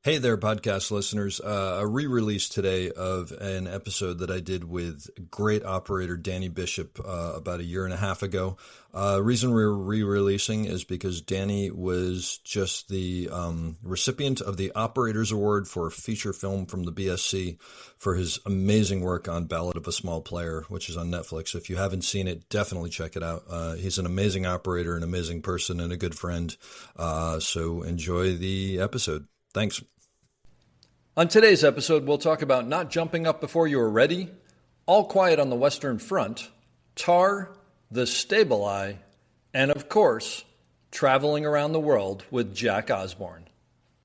Hey there, podcast listeners. A re-release today of an episode that I did with great operator Danny Bishop about a year and a half ago. Reason we're re-releasing is because Danny was just the recipient of the Operators Award for feature film from the BSC for his amazing work on Ballad of a Small Player, which is on Netflix. If you haven't seen it, definitely check it out. He's an amazing operator, an amazing person, and a good friend. So enjoy the episode. Thanks. On today's episode, we'll talk about not jumping up before you are ready, All Quiet on the Western Front, Tar, The Stable Eye, and of course, traveling around the world with Jack Osborne.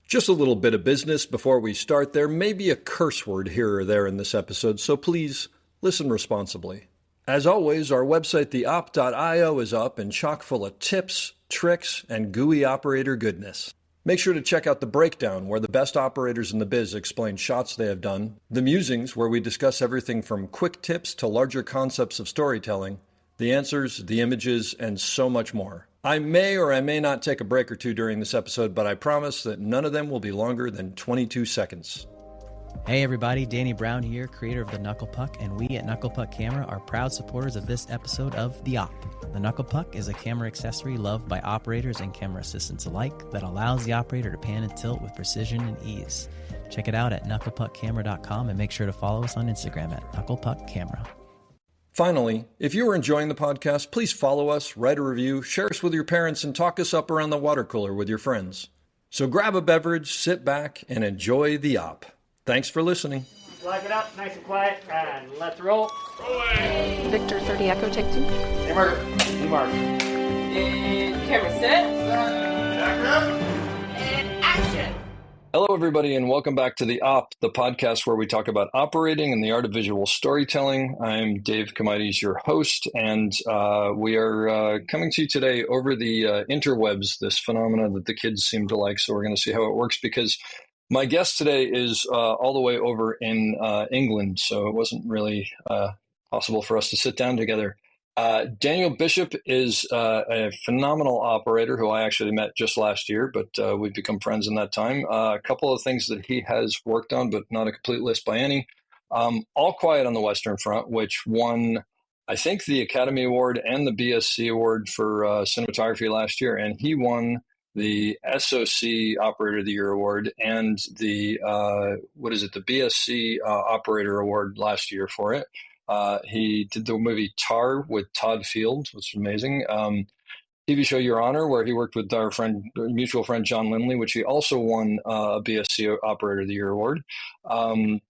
Just a little bit of business before we start. There may be a curse word here or there in this episode, so please listen responsibly. As always, our website, theop.io, is up and chock full of tips, tricks, and gooey operator goodness. Make sure to check out The Breakdown, where the best operators in the biz explain shots they have done, The Musings, where we discuss everything from quick tips to larger concepts of storytelling, the answers, the images, and so much more. I may or I may not take a break or two during this episode, but I promise that none of them will be longer than 22 seconds. Hey everybody, Danny Brown here, creator of the Knuckle Puck, and we at Knuckle Puck Camera are proud supporters of this episode of The Op. The Knuckle Puck is a camera accessory loved by operators and camera assistants alike that allows the operator to pan and tilt with precision and ease. Check it out at knucklepuckcamera.com and make sure to follow us on Instagram at knucklepuckcamera. Finally, if you are enjoying the podcast, please follow us, write a review, share us with your parents, and talk us up around the water cooler with your friends. So grab a beverage, sit back, and enjoy The Op. Thanks for listening. Lock it up, nice and quiet, and let's roll. Rolling. Victor 30 Echo, take 2. Hey, Mark. Hey, Mark. And camera set. And action. Hello, everybody, and welcome back to The Op, the podcast where we talk about operating and the art of visual storytelling. I'm Dave Comides, your host, and we are coming to you today over the interwebs, this phenomena that the kids seem to like. So we're going to see how it works, because my guest today is all the way over in England, so it wasn't really possible for us to sit down together. Daniel Bishop is a phenomenal operator who I actually met just last year, but we've become friends in that time. A couple of things that he has worked on, but not a complete list by any. All Quiet on the Western Front, which won, I think, the Academy Award and the BSC Award for cinematography last year, and he won the SOC Operator of the Year Award and the the BSC Operator Award last year for it. He did the movie Tar with Todd Field, which was amazing. TV show Your Honor, where he worked with our mutual friend John Lindley, which he also won a BSC Operator of the Year Award.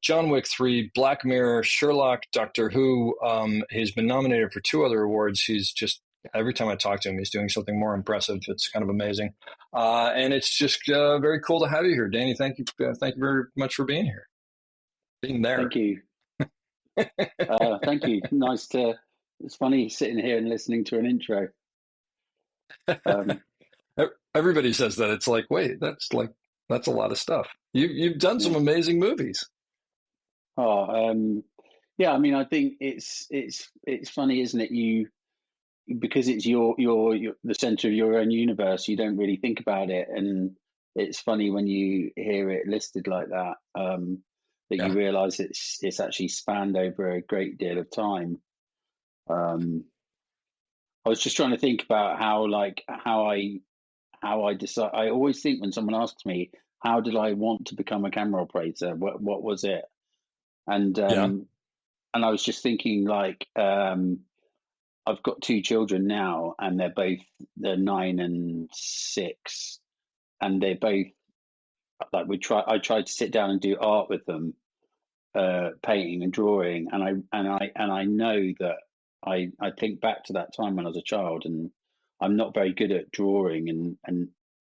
John Wick 3, Black Mirror, Sherlock, Doctor Who. He's been nominated for 2 other awards. He's just, every time I talk to him, he's doing something more impressive. It's kind of amazing. And it's just very cool to have you here, Danny. Thank you very much for being here. Being there. Thank you. Thank you. It's funny sitting here and listening to an intro. Everybody says that. It's like, wait, that's a lot of stuff. You've done some amazing movies. Yeah. I mean, I think it's funny, isn't it? Because it's your the center of your own universe, you don't really think about it, and it's funny when you hear it listed like that. You realize it's actually spanned over a great deal of time. I was just trying to think about how I decide. I always think when someone asks me, how did I want to become a camera operator? What was it? And I was just thinking, I've got 2 children now, and they're 9 and 6, and they're both I tried to sit down and do art with them, painting and drawing, and I know that I think back to that time when I was a child, and I'm not very good at drawing,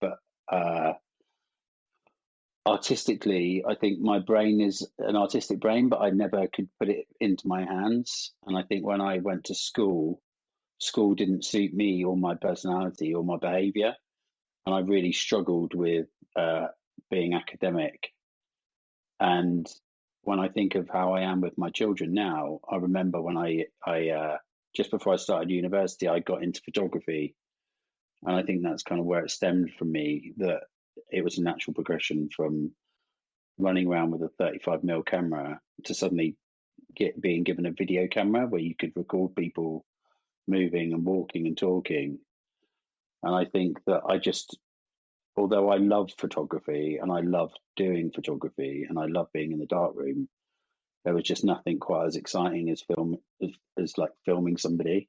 but artistically, I think my brain is an artistic brain, but I never could put it into my hands. And I think when I went to school didn't suit me or my personality or my behavior, and I really struggled with being academic. And when I think of how I am with my children now, I remember when I just before I started university, I got into photography, and I think that's kind of where it stemmed from me, that it was a natural progression from running around with a 35mm camera to suddenly being given a video camera where you could record people moving and walking and talking. And I think that although I love photography and I love doing photography and I love being in the darkroom, there was just nothing quite as exciting as as like filming somebody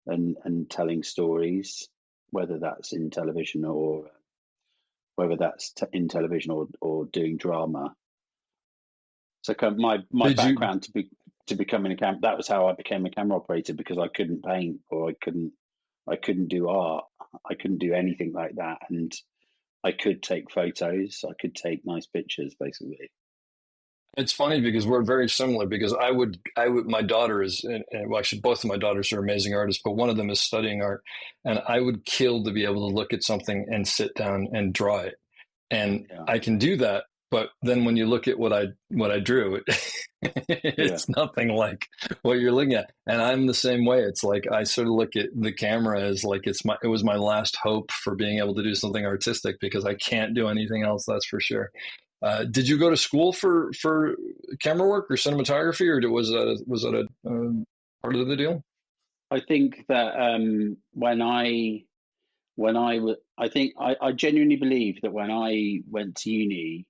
and telling stories, whether that's in television or whether that's in television or doing drama. So my Did you? background to becoming that was how I became a camera operator, because I couldn't paint or I couldn't do art. I couldn't do anything like that. And I could take photos. I could take nice pictures, basically. It's funny because we're very similar. Because my daughter is, well, actually, both of my daughters are amazing artists, but one of them is studying art, and I would kill to be able to look at something and sit down and draw it. And Yeah. I can do that, but then when you look at what I drew, it's nothing like what you're looking at. And I'm the same way. It's like I sort of look at the camera as like it was my last hope for being able to do something artistic, because I can't do anything else. That's for sure. Did you go to school for camera work or cinematography, or was that a part of the deal? I think that I genuinely believe that when I went to uni,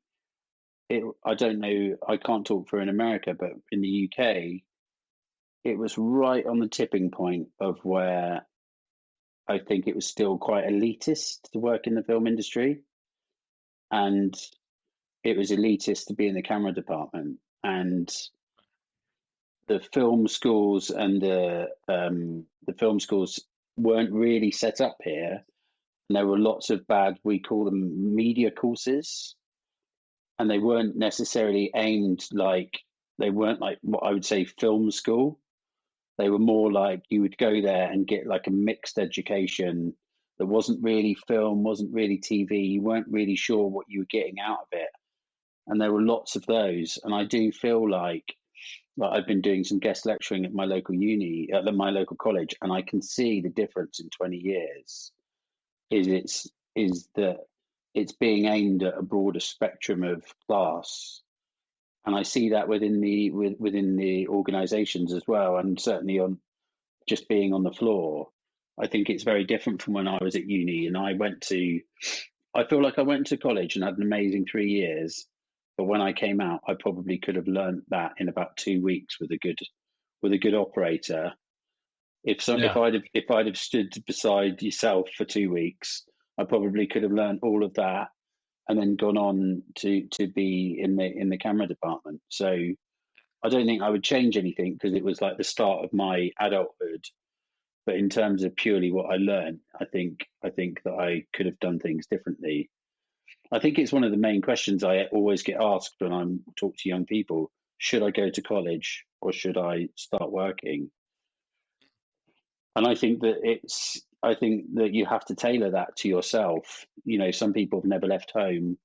I don't know, I can't talk for in America, but in the UK, it was right on the tipping point of where I think it was still quite elitist to work in the film industry. And it was elitist to be in the camera department. And the film schools and the film schools weren't really set up here. And there were lots of we call them media courses. And they weren't necessarily they weren't like what I would say film school. They were more like you would go there and get like a mixed education that wasn't really film, wasn't really TV. You weren't really sure what you were getting out of it. And there were lots of those. And I do feel like I've been doing some guest lecturing at my local uni, at my local college, and I can see the difference in 20 years is that it's being aimed at a broader spectrum of class. And I see that within the organizations as well, and certainly on just being on the floor. I think it's very different from when I was at uni, and I feel like I went to college and had an amazing 3 years, but when I came out, I probably could have learned that in about 2 weeks with a good operator. If I'd have stood beside yourself for 2 weeks, I probably could have learned all of that and then gone on to be in the camera department. So I don't think I would change anything, because it was like the start of my adulthood. But in terms of purely what I learned, I think that I could have done things differently. I think it's one of the main questions I always get asked when I talk to young people: should I go to college or should I start working? And I think that you have to tailor that to yourself. Some people have never left home,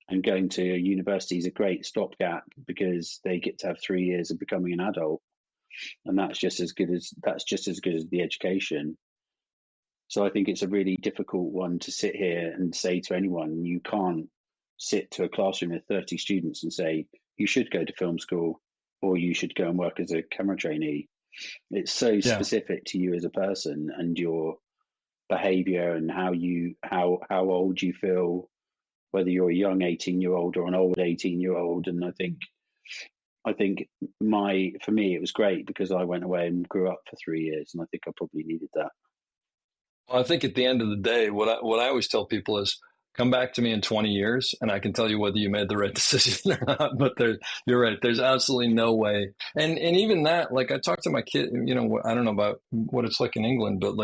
and going to university is a great stopgap because they get to have 3 years of becoming an adult, and that's just as good as the education. So I think it's a really difficult one to sit here and say to anyone. You can't sit to a classroom of 30 students and say you should go to film school or you should go and work as a camera trainee. It's so specific to you as a person and your behavior and how old you feel, whether you're a young 18-year-old or an old 18-year-old. And I think for me, it was great because I went away and grew up for 3 years, and I think I probably needed that. Well, I think at the end of the day, what I always tell people is, come back to me in 20 years and I can tell you whether you made the right decision or not. But you're right. There's absolutely no way. And even that, like I talked to my kid, I don't know about what it's like in England, but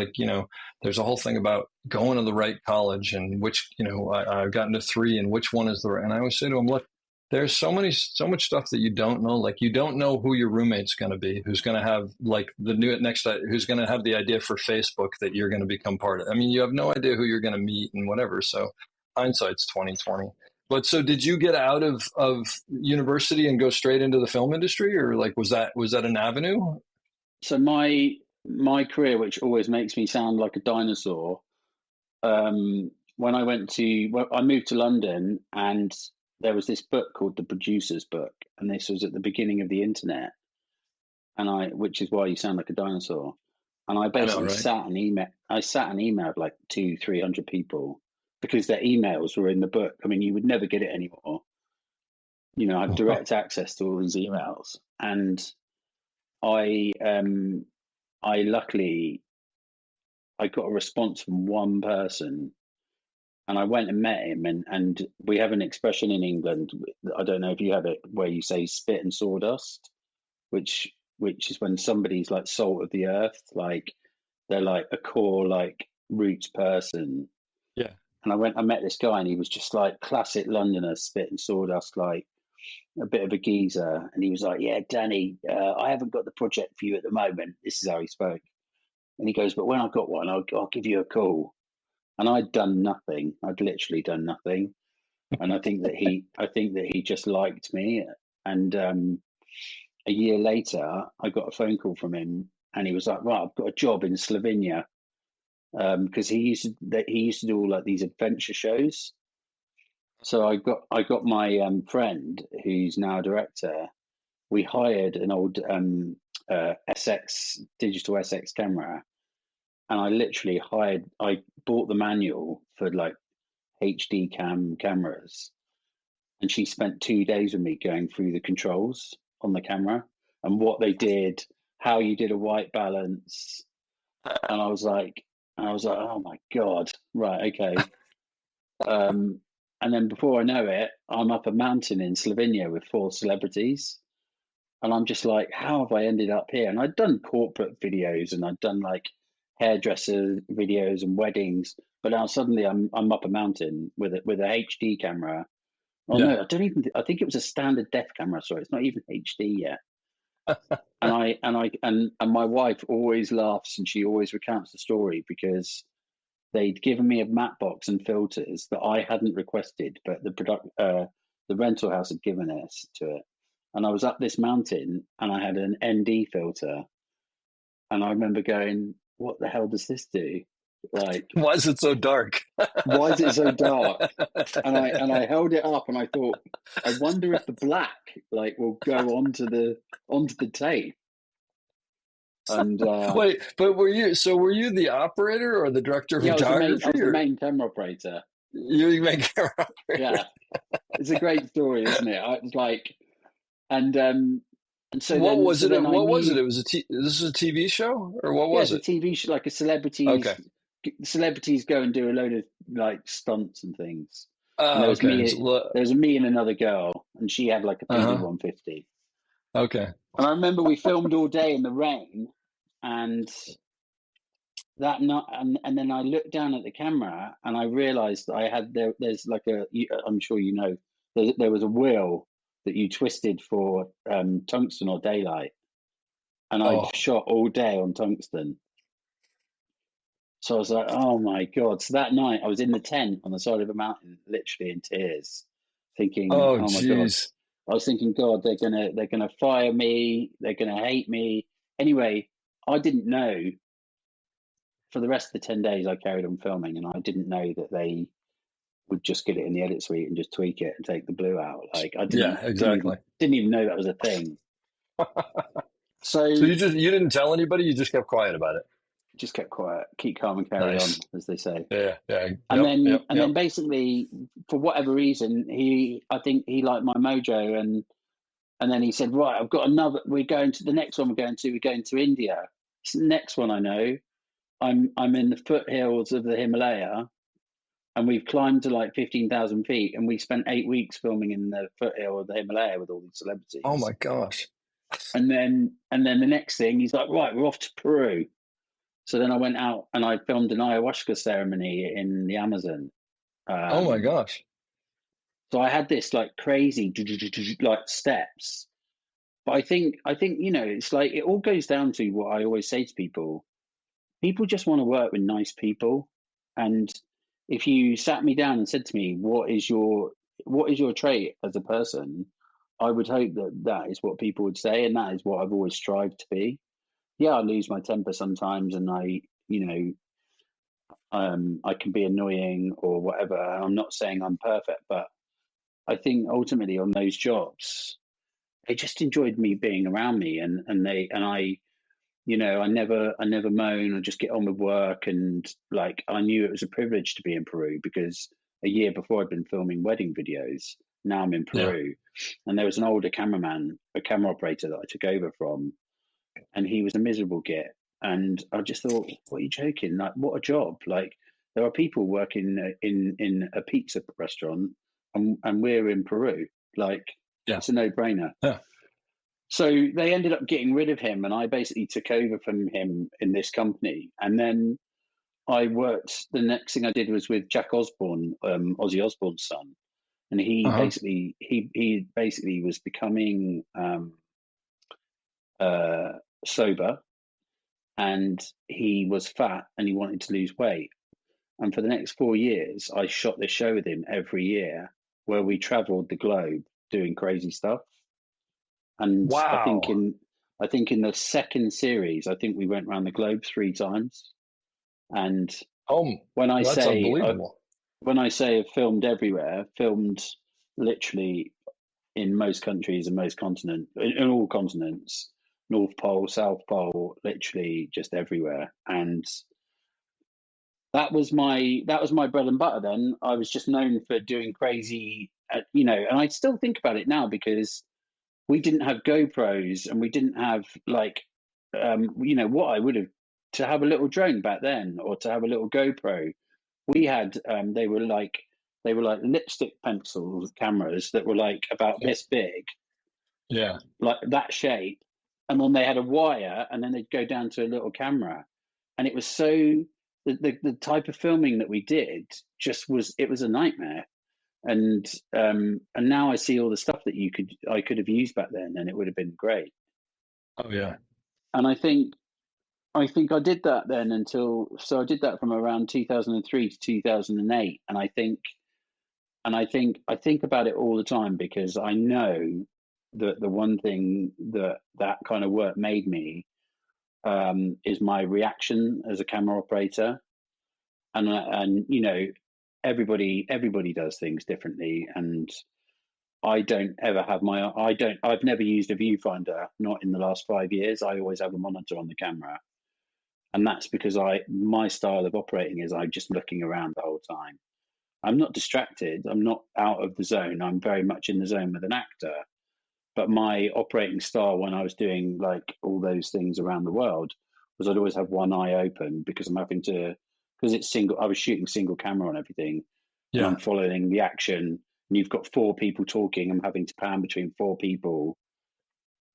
there's a whole thing about going to the right college and which, I've gotten to 3 and which one is the right. And I always say to them, look, there's so much stuff that you don't know. Like you don't know who your roommate's going to be, who's going to have like who's going to have the idea for Facebook that you're going to become part of. I mean, you have no idea who you're going to meet and whatever. So hindsight's 2020. But so did you get out of university and go straight into the film industry, or like was that an avenue? So my career, which always makes me sound like a dinosaur, when I moved to London, and there was this book called The Producer's Book, and this was at the beginning of the internet, which is why you sound like a dinosaur. And I I know, basically right? sat and emailed like 200-300 people because their emails were in the book. I mean, you would never get it anymore. You know, I have direct access to all these emails, and I luckily I got a response from one person, and I went and met him, and we have an expression in England. I don't know if you have it, where you say "spit and sawdust," which is when somebody's like salt of the earth, like they're like a core, like roots person. Yeah. And I met this guy, and he was just like classic Londoner, spit and sawdust, like a bit of a geezer. And he was like, "Yeah, Danny, I haven't got the project for you at the moment." This is how he spoke. And he goes, "But when I got one, I'll give you a call." And I'd done nothing. I'd literally done nothing. And I think that he just liked me. And a year later, I got a phone call from him, and he was like, "Right, I've got a job in Slovenia," because he used to do all like these adventure shows. So I got my friend, who's now a director. We hired an old SX digital SX camera, and I bought the manual for like HD cameras, and she spent 2 days with me going through the controls on the camera and what they did, how you did a white balance. And I was like, oh my God, right, okay. And then before I know it, I'm up a mountain in Slovenia with 4 celebrities. And I'm just like, how have I ended up here? And I'd done corporate videos, and I'd done like hairdresser videos and weddings, but now suddenly I'm up a mountain with a HD camera. Oh Yeah. no, I think it was a standard def camera. Sorry, it's not even HD yet. And my wife always laughs, and she always recounts the story, because they'd given me a matte box and filters that I hadn't requested, but the rental house had given us to it. And I was up this mountain, and I had an ND filter, and I remember going, "What the hell does this do? Like, Why is it so dark? why is it so dark?" And I held it up, and I thought, I wonder if the black like will go onto the tape. And Wait, but were you the operator or the director of yeah, I photography, was the or main camera operator. you make camera operator? Yeah, it's a great story, isn't it? I was like, and What was so it? then I What was it? knew. It was this is a TV show, or what Yeah, was it's a it? TV show, like a Okay. celebrities go and do a load of like stunts and things. And Oh, okay. It's, there was me and another girl, and she had like a PD uh-huh. 150. Okay. And I remember we filmed all day in the rain, and that night, and then I looked down at the camera, and I realized I had there's like I'm sure you know, there was a wheel that you twisted for tungsten or daylight, and I'd Oh, shot all day on tungsten. So I was like, oh my God. So that night I was in the tent on the side of a mountain, literally in tears, thinking, oh, oh my God. geez. I was thinking, God, they're gonna fire me, they're gonna hate me. Anyway, I didn't know. For the rest of the 10 days I carried on filming, and I didn't know that they would just get it in the edit suite and just tweak it and take the blue out. Like I Yeah, exactly. didn't even know that was a thing. So So you didn't tell anybody. You just kept quiet about it. just kept quiet, keep calm and carry Nice. on, as they say. Yeah. Yeah. And Yep. Yep. then Yep. basically, for whatever reason, I think he liked my mojo, and then he said, right, I've got another. We're going to the next one. We're going to India. It's the next one I know. I'm in the foothills of the Himalaya, and we've climbed to like 15,000 feet, and we spent 8 weeks filming in the foothill of the Himalaya with all these Oh celebrities. my gosh. And then the next thing, he's like, right, we're off to Peru. So then I went out and I filmed an ayahuasca ceremony in the Amazon. Oh my Um, gosh. so I had this like crazy like steps. But I think it's like it all goes down to what I always say to people. People just want to work with nice people, and if you sat me down and said to me, what is your trait as a person?" I would hope that is what people would say, and that is what I've always strived to be. Yeah, I lose my temper sometimes, and I can be annoying or whatever. I'm not saying I'm perfect, but I think ultimately on those jobs, they just enjoyed me being around me, and I, I never moan or just get on with work. And like, I knew it was a privilege to be in Peru because a year before I'd been filming wedding videos. Now I'm in Yeah. Peru, and there was an older cameraman, a camera operator that I took over from, and he was a miserable git. And I just thought, what are you joking? Like, what a job! Like, there are people working in a pizza restaurant, and we're in Peru. Like, Yeah. it's a no brainer. Yeah. So they ended up getting rid of him, and I basically took over from him in this company. And then I worked. The next thing I did was with Jack Osborne, Ozzy Osbourne's son, and Uh-huh. he basically was becoming sober, and he was fat, and he wanted to lose weight. And for the next 4 years, I shot this show with him every year, where we travelled the globe doing crazy stuff. And Wow. I think in the second series, I think we went around the globe 3 times. And Oh, when I that's say unbelievable. when I say I've filmed everywhere, filmed literally in most countries and most continents, in all continents, North Pole, South Pole, literally just everywhere. And that was my bread and butter. Then I was just known for doing crazy, and I still think about it now because we didn't have GoPros, and we didn't have like, what I would have to have a little drone back then, or to have a little GoPro. We had, they were like lipstick pencils cameras that were like about Yeah. this big, Yeah. like that shape, and then they had a wire, and then they'd go down to a little camera, and it was so the type of filming that we did just was it was a nightmare. And now I see all the stuff that I could have used back then, and it would have been great. Oh, yeah. And I think I did that then I did that from around 2003 to 2008. And I think about it all the time, because I know that the one thing that kind of work made me, is my reaction as a camera operator. And everybody does things differently. And I've never used a viewfinder, not in the last 5 years. I always have a monitor on the camera. And that's because my style of operating is I'm just looking around the whole time. I'm not distracted. I'm not out of the zone. I'm very much in the zone with an actor. But my operating style when I was doing like all those things around the world was I'd always have one eye open, because it's single. I was shooting single camera on everything, and Yeah. I'm following the action. And you've got 4 people talking. I'm having to pan between 4 people.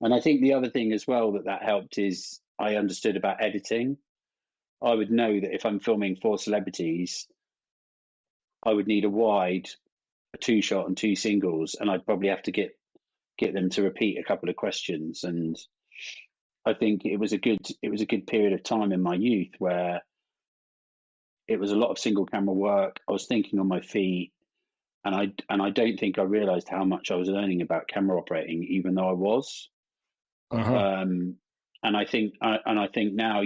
And I think the other thing as well that helped is I understood about editing. I would know that if I'm filming 4 celebrities, I would need a wide, a 2 shot, and 2 singles, and I'd probably have to get them to repeat a couple of questions. And I think it was a good period of time in my youth where it was a lot of single camera work. I was thinking on my feet, and I don't think I realized how much I was learning about camera operating, even though I was. Uh-huh. And I think now,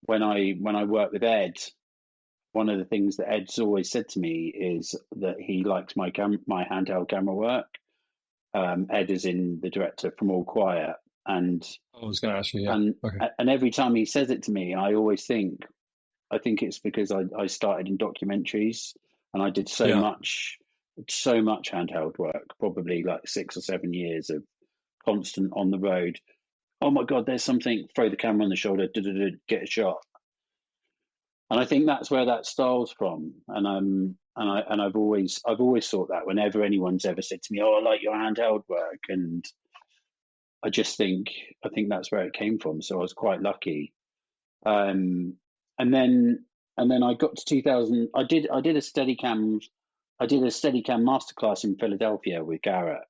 when I work with Ed, one of the things that Ed's always said to me is that he likes my handheld camera work. Ed is in the director from All Quiet, and I was going to ask you. Yeah. and Okay. and every time he says it to me, I think it's because I started in documentaries, and I did Yeah. so much handheld work, probably like 6 or 7 years of constant on the road. Oh my God, there's something, throw the camera on the shoulder, get a shot. And I think that's where that style's from. And I've always thought that whenever anyone's ever said to me, "Oh, I like your handheld work," and I think that's where it came from. So I was quite lucky. Um, and then I got to 2000. I did a Steadicam masterclass in Philadelphia with Garrett,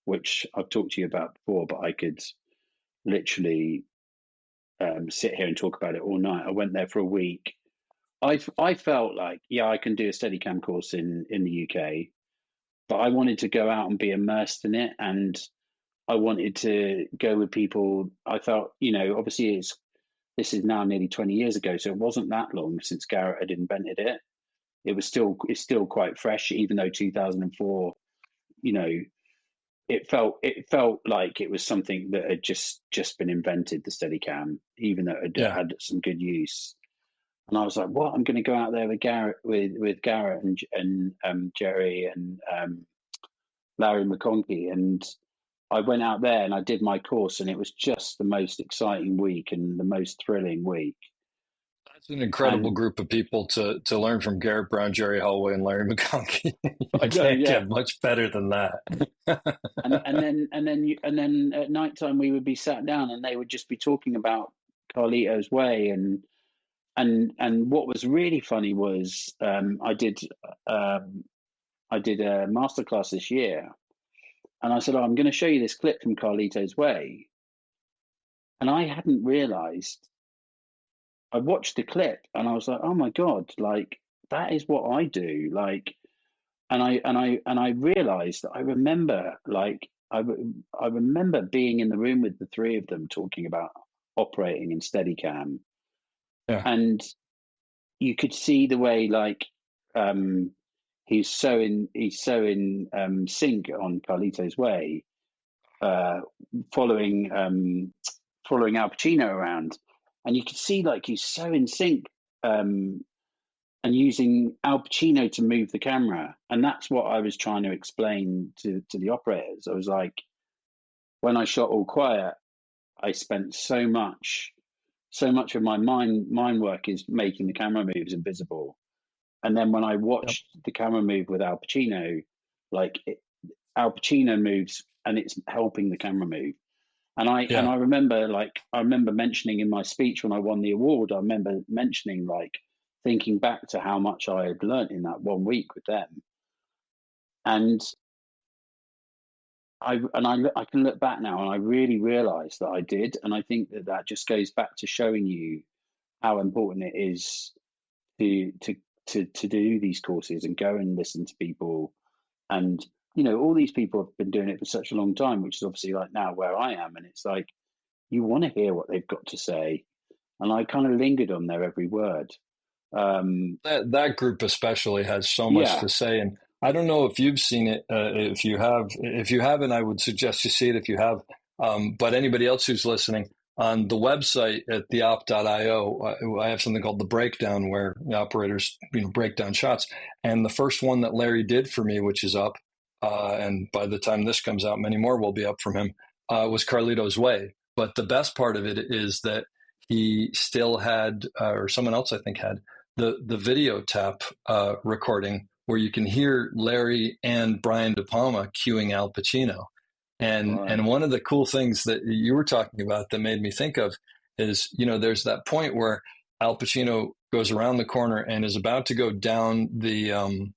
which I've talked to you about before, but I could literally sit here and talk about it all night. I went there for a week. I felt like, yeah, I can do a Steadicam course in the UK, but I wanted to go out and be immersed in it, and I wanted to go with people. I felt, obviously this is now nearly 20 years ago, so it wasn't that long since Garrett had invented it. it's still quite fresh, even though 2004, you know, it felt like it was something that had just been invented, the Steadicam, even though it Yeah. had some good use. And I was like, "What? I'm going to go out there with Garrett, with Garrett and Jerry and Larry McConkey." And I went out there and I did my course, and it was just the most exciting week and the most thrilling week. That's an incredible And group of people to learn from: Garrett Brown, Jerry Holloway, and Larry McConkey. I You know, can't yeah. get much better than that. And then at night time we would be sat down and they would just be talking about Carlito's Way. And what was really funny was I did a masterclass this year, and I said, "Oh, I'm going to show you this clip from Carlito's Way," and I hadn't realized. I watched the clip and I was like, "Oh my God, like that is what I do." Like, and I realized that I remember, like, I remember being in the room with the three of them talking about operating in Steadicam, Yeah. and you could see the way, like, he's so in sync on Carlito's Way, uh, following following Al Pacino around, and you could see like he's so in sync, and using Al Pacino to move the camera. And that's what I was trying to explain to the operators. I was like, when I shot All Quiet, I spent so much of my mind work is making the camera moves invisible. And then when I Yep. watched the camera move with Al Pacino, like Al Pacino moves and it's helping the camera move. And Yeah. I remember mentioning in my speech when I won the award, I remember mentioning, like, thinking back to how much I had learnt in that 1 week with them. And I can look back now and I really realized that I did. And I think that just goes back to showing you how important it is to do these courses and go and listen to people. And, all these people have been doing it for such a long time, which is obviously like now where I am. And it's like, you want to hear what they've got to say. And I kind of lingered on their every word. That group especially has so much Yeah, to say, and I don't know if you've seen it. If you haven't, I would suggest you see it if you have. But anybody else who's listening, on the website at theop.io, I have something called the breakdown, where the operators break down shots. And the first one that Larry did for me, which is up, and by the time this comes out, many more will be up from him, was Carlito's Way. But the best part of it is that he still had, or someone else I think had, the video tap recording where you can hear Larry and Brian De Palma cueing Al Pacino. And right. and one of the cool things that you were talking about that made me think of is, there's that point where Al Pacino goes around the corner and is about to go down the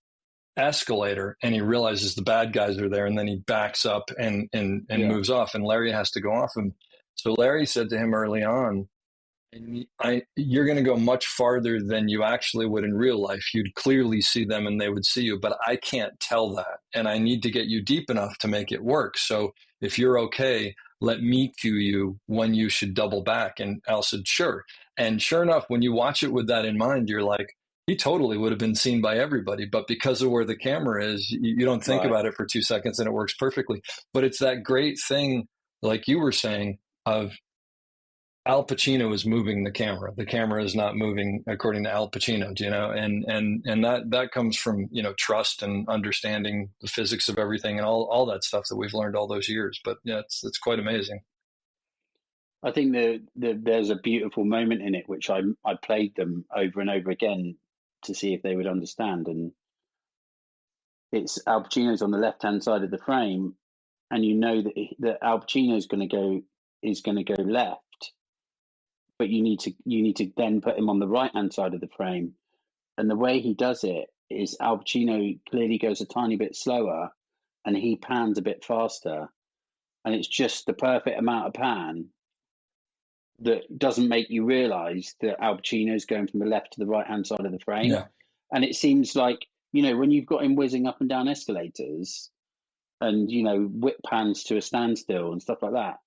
escalator, and he realizes the bad guys are there, and then he backs up and Yeah, moves off, and Larry has to go off him. So Larry said to him early on, you're going to go much farther than you actually would in real life. You'd clearly see them and they would see you, but I can't tell that. And I need to get you deep enough to make it work. So if you're okay, let me cue you when you should double back. And Al said, sure. And sure enough, when you watch it with that in mind, you're like, he totally would have been seen by everybody. But because of where the camera is, you don't think right. about it for 2 seconds and it works perfectly. But it's that great thing, like you were saying, of Al Pacino is moving the camera. The camera is not moving according to Al Pacino, and that comes from, trust and understanding the physics of everything and all that stuff that we've learned all those years. But yeah, it's quite amazing. I think there's a beautiful moment in it, which I played them over and over again to see if they would understand. And it's Al Pacino's on the left hand side of the frame, and you know that Al Pacino is going to go left, but you need to then put him on the right hand side of the frame. And the way he does it is Al Pacino clearly goes a tiny bit slower, and he pans a bit faster, and it's just the perfect amount of pan that doesn't make you realize that Al Pacino is going from the left to the right hand side of the frame. Yeah. And it seems like, when you've got him whizzing up and down escalators and, whip pans to a standstill and stuff like that.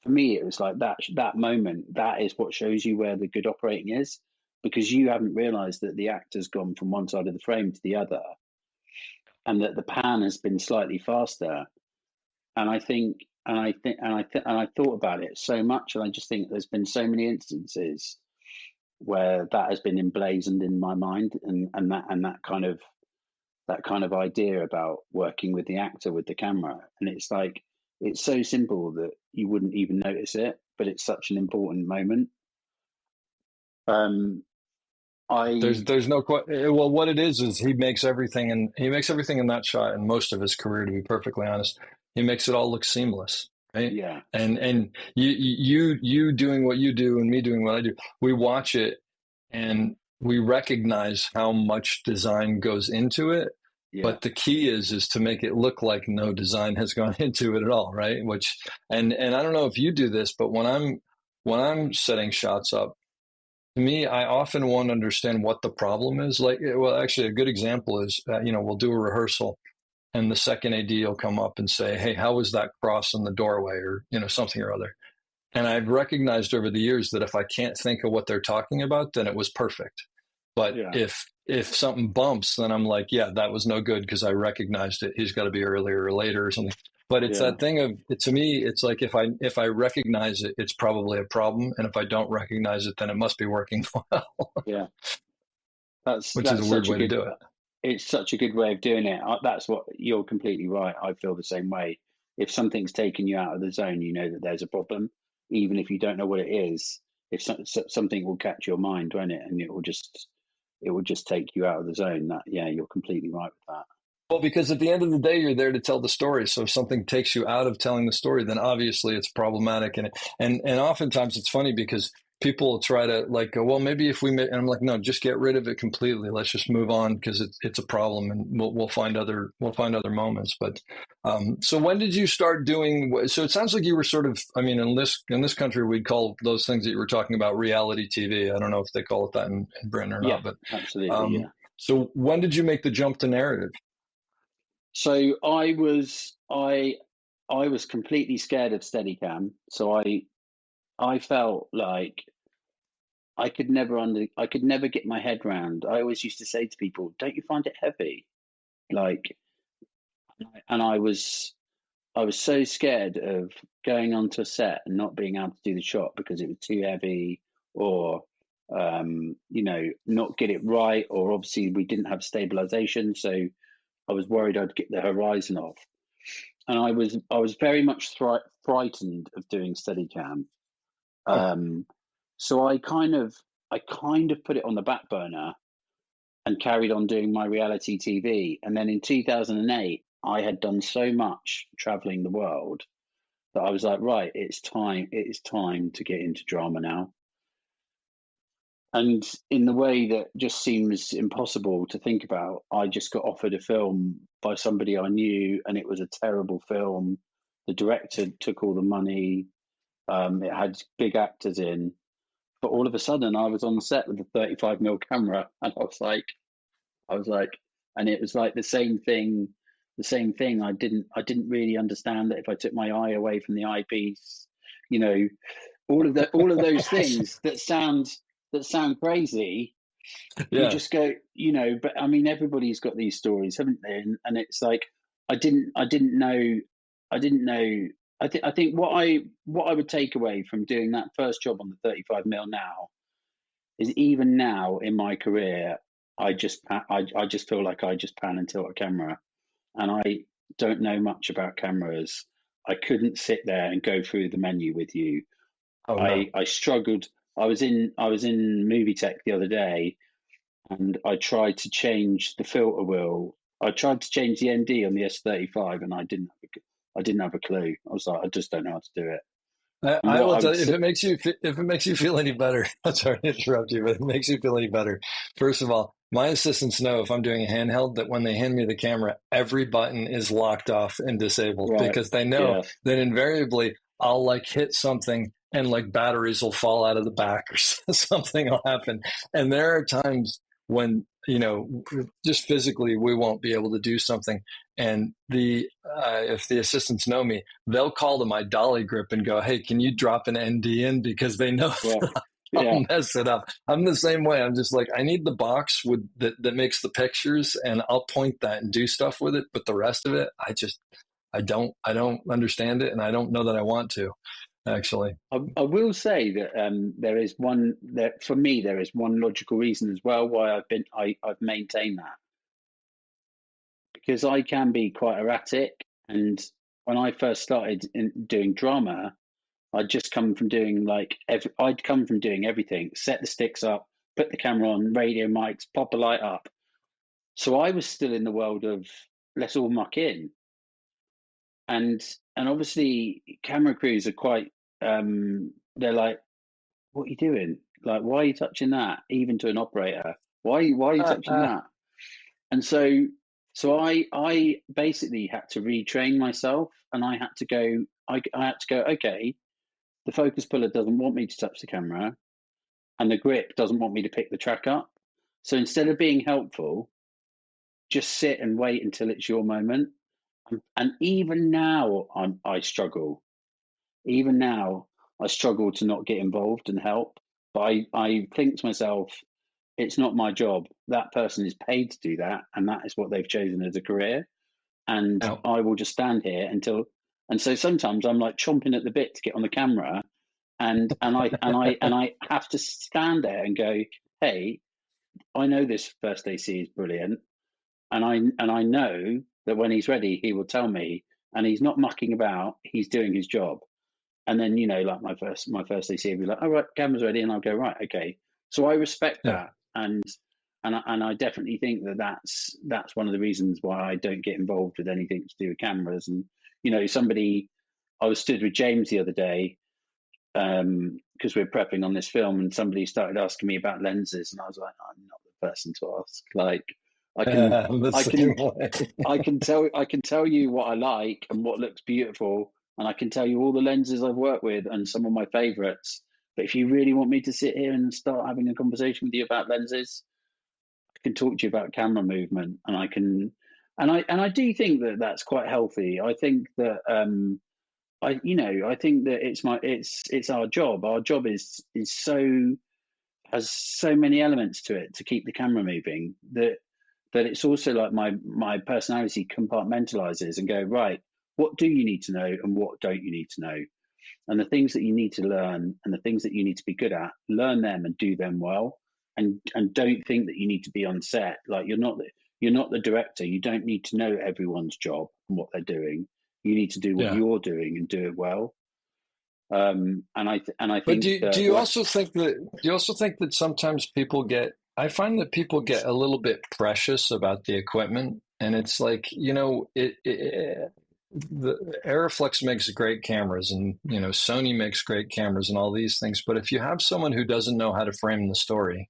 For me, it was like that moment, that is what shows you where the good operating is. because you haven't realized that the actor's gone from one side of the frame to the other, and that the pan has been slightly faster. And I thought about it so much, and I just think there's been so many instances where that has been emblazoned in my mind, and that kind of idea about working with the actor with the camera. And it's like, it's so simple that you wouldn't even notice it, but it's such an important moment. There's no question. Well, what it is he makes everything, and he makes everything in that shot and most of his career, to be perfectly honest. He makes it all look seamless, right? Yeah. And you doing what you do and me doing what I do, we watch it and we recognize how much design goes into it. Yeah. But the key is to make it look like no design has gone into it at all, right? Which and I don't know if you do this, but when I'm setting shots up, to me, I often won't understand what the problem is. Like, well, actually, a good example is, we'll do a rehearsal, and the second AD will come up and say, "Hey, how was that cross in the doorway?" or something or other. And I've recognized over the years that if I can't think of what they're talking about, then it was perfect. But Yeah. if something bumps, then I'm like, yeah, that was no good because I recognized it. He's got to be earlier or later or something. But it's that thing of, to me, it's like if I recognize it, it's probably a problem, and if I don't recognize it, then it must be working well. Yeah. Which is a weird way to do it. It's such a good way of doing it. That's what, you're completely right. I feel the same way. If something's taken you out of the zone, you know that there's a problem, even if you don't know what it is. If something will catch your mind, won't it? And it will just take you out of the zone. You're completely right with that. Well, because at the end of the day, you're there to tell the story. So if something takes you out of telling the story, then obviously it's problematic. And oftentimes it's funny because people try to go, well, maybe if and I'm like, no, just get rid of it completely. Let's just move on because it's a problem, and we'll find other moments. But so when did you start doing? So it sounds like you were sort of, in this country, we'd call those things that you were talking about reality TV. I don't know if they call it that in Britain or not, but absolutely, yeah. So when did you make the jump to narrative? So I was completely scared of Steadicam. So I felt like I could never get my head round. I always used to say to people, "Don't you find it heavy?" And I was so scared of going onto a set and not being able to do the shot because it was too heavy, or not get it right, or obviously we didn't have stabilization, so I was worried I'd get the horizon off, and I was very much frightened of doing Steadicam. So I kind of put it on the back burner and carried on doing my reality TV. And then in 2008, I had done so much traveling the world that I was like, right, it is time to get into drama now. And in the way that just seems impossible to think about, I just got offered a film by somebody I knew, and it was a terrible film. The director took all the money. It had big actors in, but all of a sudden I was on the set with a 35mm camera, and I was like, and it was like the same thing. I didn't really understand that if I took my eye away from the eyepiece, all of those things that sound crazy. You just go, but everybody's got these stories, haven't they? And it's like, I didn't know. I think what I would take away from doing that first job on the 35mm now is, even now in my career, I just feel like I just pan and tilt a camera, and I don't know much about cameras. I couldn't sit there and go through the menu with you. Oh, no. I struggled. I was in Movie Tech the other day, and I tried to change the filter wheel. I tried to change the ND on the S35, and I didn't have a clue. I was like, I just don't know how to do it. I will tell you, if it makes you feel any better, I'm sorry to interrupt you, but if it makes you feel any better, first of all, my assistants know if I'm doing a handheld that when they hand me the camera, every button is locked off and disabled, because they know that invariably I'll hit something and batteries will fall out of the back or something will happen. And there are times when, just physically we won't be able to do something. And if the assistants know me, they'll call to my dolly grip and go, "Hey, can you drop an ND in?" Because they know Yeah. I'll mess it up. I'm the same way. I'm just like, I need the box with that makes the pictures, and I'll point that and do stuff with it. But the rest of it, I don't understand it, and I don't know that I want to, actually. I will say that there is one that for me there is one logical reason as well why I've maintained that, because I can be quite erratic, and when I first started doing drama, I'd come from doing everything: set the sticks up, put the camera on, radio mics, pop a light up. So I was still in the world of let's all muck in, and obviously camera crews are quite they're like, what are you doing? Like, why are you touching that? Even to an operator, why are you touching that? And so I basically had to retrain myself, and I had to go. I had to go. Okay, the focus puller doesn't want me to touch the camera, and the grip doesn't want me to pick the track up. So instead of being helpful, just sit and wait until it's your moment. And even now, I struggle. Even now, I struggle to not get involved and help. But I think to myself, it's not my job. That person is paid to do that, and that is what they've chosen as a career. And Yeah. I will just stand here until. And so sometimes I'm like chomping at the bit to get on the camera, and I have to stand there and go, hey, I know this first AC is brilliant, and I know that when he's ready, he will tell me, and he's not mucking about. He's doing his job. And then like my first AC will be like, all right, camera's ready, and I'll go, right, okay. So I respect Yeah. that, and I definitely think that that's one of the reasons why I don't get involved with anything to do with cameras. And I was stood with James the other day because we're prepping on this film, and somebody started asking me about lenses, and I was like, I'm not the person to ask. Like, I can I'm the I same can way. I can tell you what I like and what looks beautiful, and I can tell you all the lenses I've worked with and some of my favorites. But if you really want me to sit here and start having a conversation with you about lenses, I can talk to you about camera movement, and I do think that that's quite healthy. I think that I think that it's our job. Our job is so has so many elements to it to keep the camera moving that it's also like my personality compartmentalizes and go, right, what do you need to know and what don't you need to know? And the things that you need to learn and the things that you need to be good at, learn them and do them well. And don't think that you need to be on set. Like, you're not the director. You don't need to know everyone's job and what they're doing. You need to do what Yeah. you're doing and do it well. And I But think that do you also think that sometimes people get, I find that people get a little bit precious about the equipment, and it's like, the Aeroflex makes great cameras, and Sony makes great cameras and all these things, but if you have someone who doesn't know how to frame the story,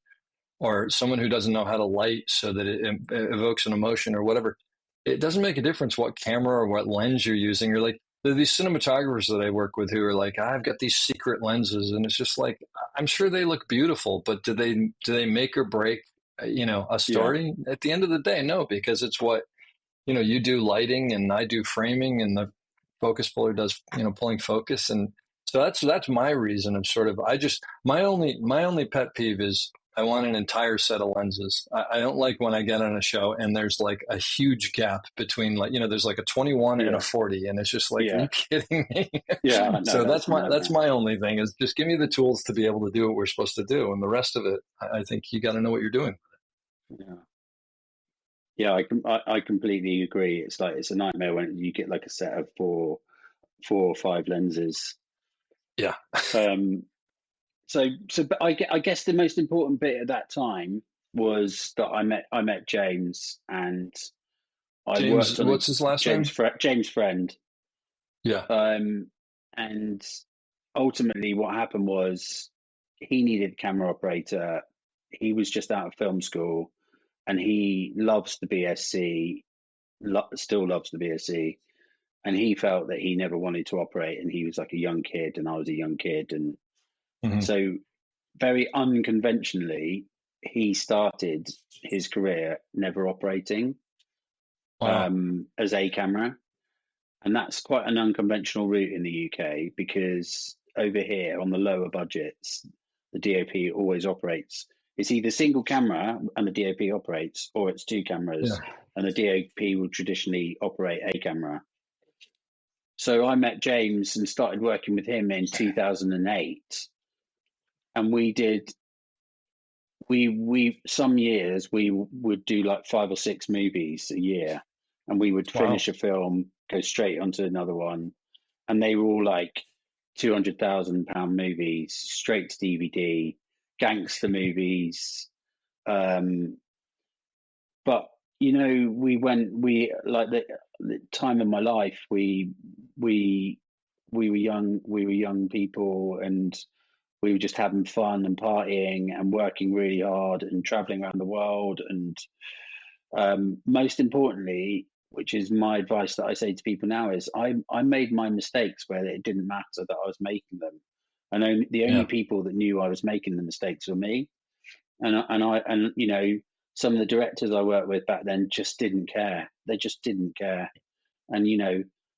or someone who doesn't know how to light so that it evokes an emotion or whatever, it doesn't make a difference what camera or what lens you're using. You're like, there are these cinematographers that I work with who are like, I've got these secret lenses, and it's just like, I'm sure they look beautiful, but do they make or break a story? At the end of the day, no, because it's what you do lighting, and I do framing, and the focus puller does pulling focus. And so that's my reason of sort of, my only pet peeve is I want an entire set of lenses. I don't like when I get on a show and there's like a huge gap between, like, there's like a 21 and a 40, and it's just like, are you kidding me? Yeah. No, So that's my only thing, is just give me the tools to be able to do what we're supposed to do, and the rest of it, I think you got to know what you're doing. Yeah. Yeah, I completely agree. It's like, it's a nightmare when you get like a set of four or five lenses. Yeah. But I guess the most important bit at that time was that I met James, and I James, worked on what's his last name? James Friend. Yeah. And ultimately what happened was he needed a camera operator. He was just out of film school, and he loves the BSc, still loves the BSc. And he felt that he never wanted to operate, and he was like a young kid, and I was a young kid. And so very unconventionally, he started his career never operating as a camera. And that's quite an unconventional route in the UK, because over here on the lower budgets, the DOP always operates. It's either single camera and the DOP operates, or it's two cameras and the DOP will traditionally operate a camera. So I met James and started working with him in 2008, and we some years we would do like 5 or 6 movies a year, and we would finish a film, go straight onto another one, and they were all like £200,000 movies, straight to DVD, gangster movies. But we like the time of my life, we were young people, and we were just having fun and partying and working really hard and traveling around the world. And most importantly, which is my advice that I say to people now, is I made my mistakes where it didn't matter that I was making them. And the only people that knew I was making the mistakes were me. And some of the directors I worked with back then just didn't care. They just didn't care. And,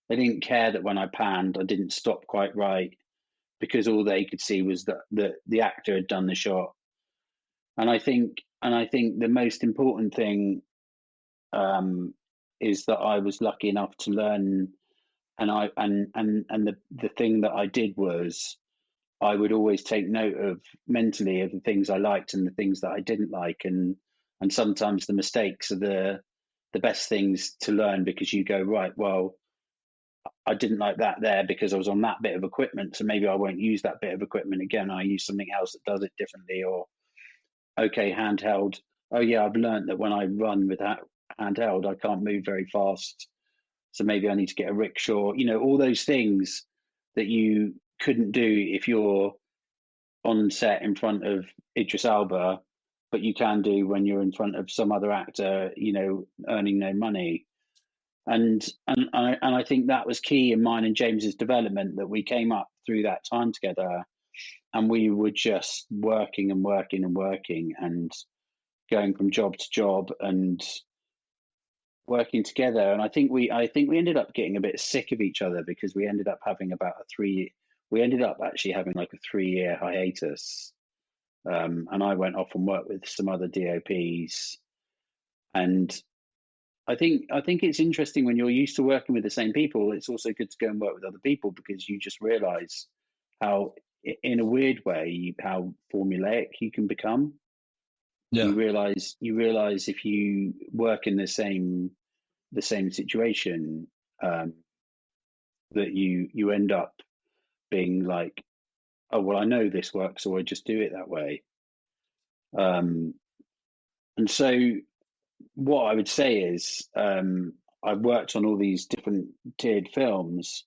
they didn't care that when I panned, I didn't stop quite right, because all they could see was that the actor had done the shot. And I think the most important thing is that I was lucky enough to learn, and the thing that I did was I would always take note of mentally of the things I liked and the things that I didn't like, and sometimes the mistakes are the best things to learn, because you go, right, well, I didn't like that there because I was on that bit of equipment, so maybe I won't use that bit of equipment again. I use something else that does it differently. Or, okay, handheld. Oh yeah, I've learned that when I run with that handheld, I can't move very fast, so maybe I need to get a rickshaw. All those things that you couldn't do if you're on set in front of Idris Elba, but you can do when you're in front of some other actor, earning no money. And I think that was key in mine and James's development, that we came up through that time together, and we were just working and working and working and going from job to job and working together. And I think we ended up getting a bit sick of each other, because we ended up having actually having like a 3-year hiatus. And I went off and worked with some other DOPs. And I think it's interesting when you're used to working with the same people. It's also good to go and work with other people, because you just realize how, in a weird way, how formulaic you can become. Yeah. You realize if you work in the same situation, that you end up being like, oh well, I know this works, so I just do it that way. And so what I would say is, I worked on all these different tiered films,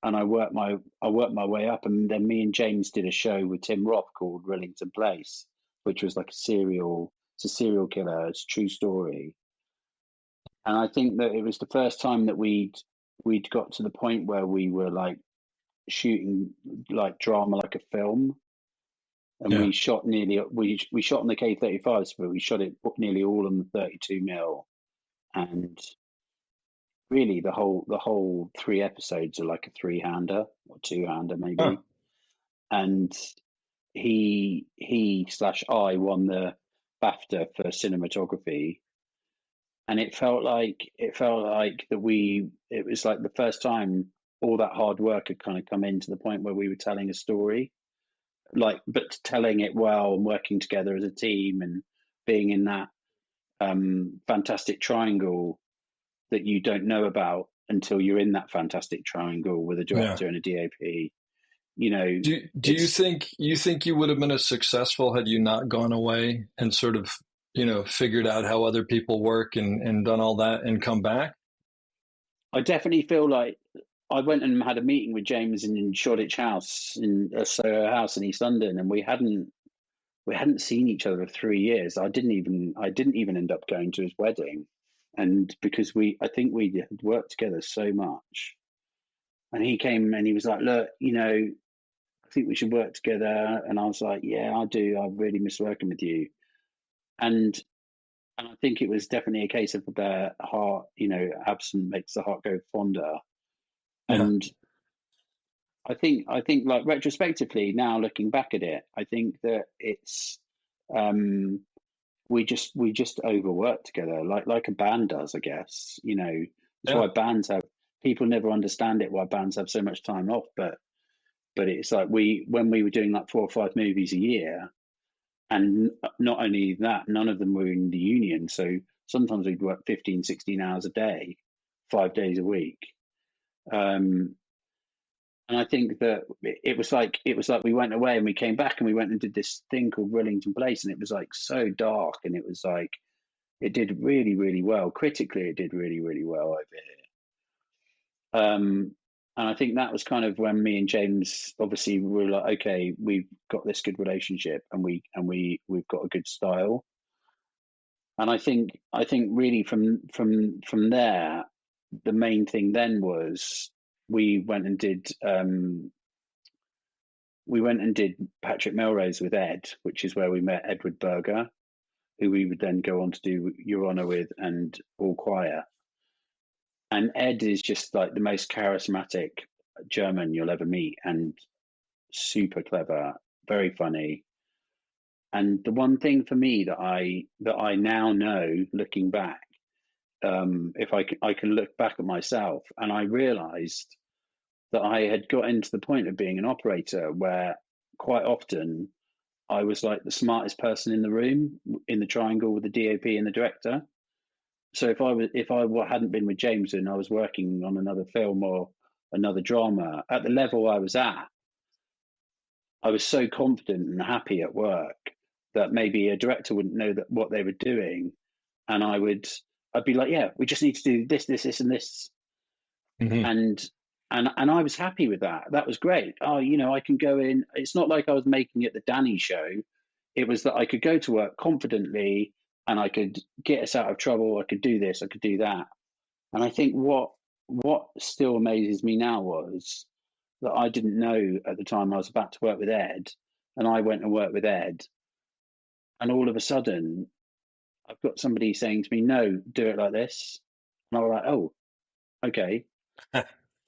and I worked my way up, and then me and James did a show with Tim Roth called Rillington Place, which was like it's a serial killer, it's a true story. And I think that it was the first time that we'd got to the point where we were like shooting like drama like a film. And we shot we shot on the K35s, but we shot it nearly all on the 32mm. And really the whole 3 episodes are like a 3-hander or 2-hander maybe. Huh. And he/I won the BAFTA for cinematography. And it felt like that it was like the first time all that hard work had kind of come into the point where we were telling a story, but telling it well and working together as a team and being in that fantastic triangle that you don't know about until you're in that fantastic triangle with a director and a DOP. Do you think you would have been as successful had you not gone away and sort of figured out how other people work and done all that and come back? I definitely feel like I went and had a meeting with James in Shoreditch House, in a Soho house in East London, and we hadn't seen each other for 3 years. I didn't even end up going to his wedding, and because I think we had worked together so much. And he came and he was like, "Look, I think we should work together." And I was like, "Yeah, I do. I really miss working with you." And I think it was definitely a case of the heart, absent makes the heart go fonder. Yeah. I think like retrospectively now looking back at it, I think that it's um, we just overwork together like a band does, I guess. It's Yeah. why bands have people never understand it why bands have so much time off, but it's like when we were doing like 4 or 5 movies a year, and not only that, none of them were in the union, so sometimes we'd work 15, 16 hours a day, 5 days a week. um, and I think that it was like we went away and we came back and we went and did this thing called Rillington Place, and it was like so dark, and it was like it did really, really well. Critically, it did really, really well over here. And I think that was kind of when me and James obviously were like, okay, we've got this good relationship, and we've got a good style. And I think really from there, the main thing then was we went and did Patrick Melrose with Ed, which is where we met Edward Berger, who we would then go on to do Your Honour with and All Quiet. And Ed is just like the most charismatic German you'll ever meet, and super clever, very funny. And the one thing for me that I now know, looking back, if I can look back at myself, and I realised that I had gotten to the point of being an operator where quite often I was like the smartest person in the room, in the triangle with the DOP and the director. So if I hadn't been with James and I was working on another film or another drama at the level I was at, I was so confident and happy at work that maybe a director wouldn't know that what they were doing, and I'd be like, yeah, we just need to do this, this, this, and this, Hmm. and and I was happy with that. That was great. Oh, I can go in. It's not like I was making it the Danny show. It was that I could go to work confidently, and I could get us out of trouble. I could do this. I could do that. And I think what still amazes me now was that I didn't know at the time I was about to work with Ed, and I went and worked with Ed, and all of a sudden I've got somebody saying to me, "No, do it like this," and I was like, "Oh, okay."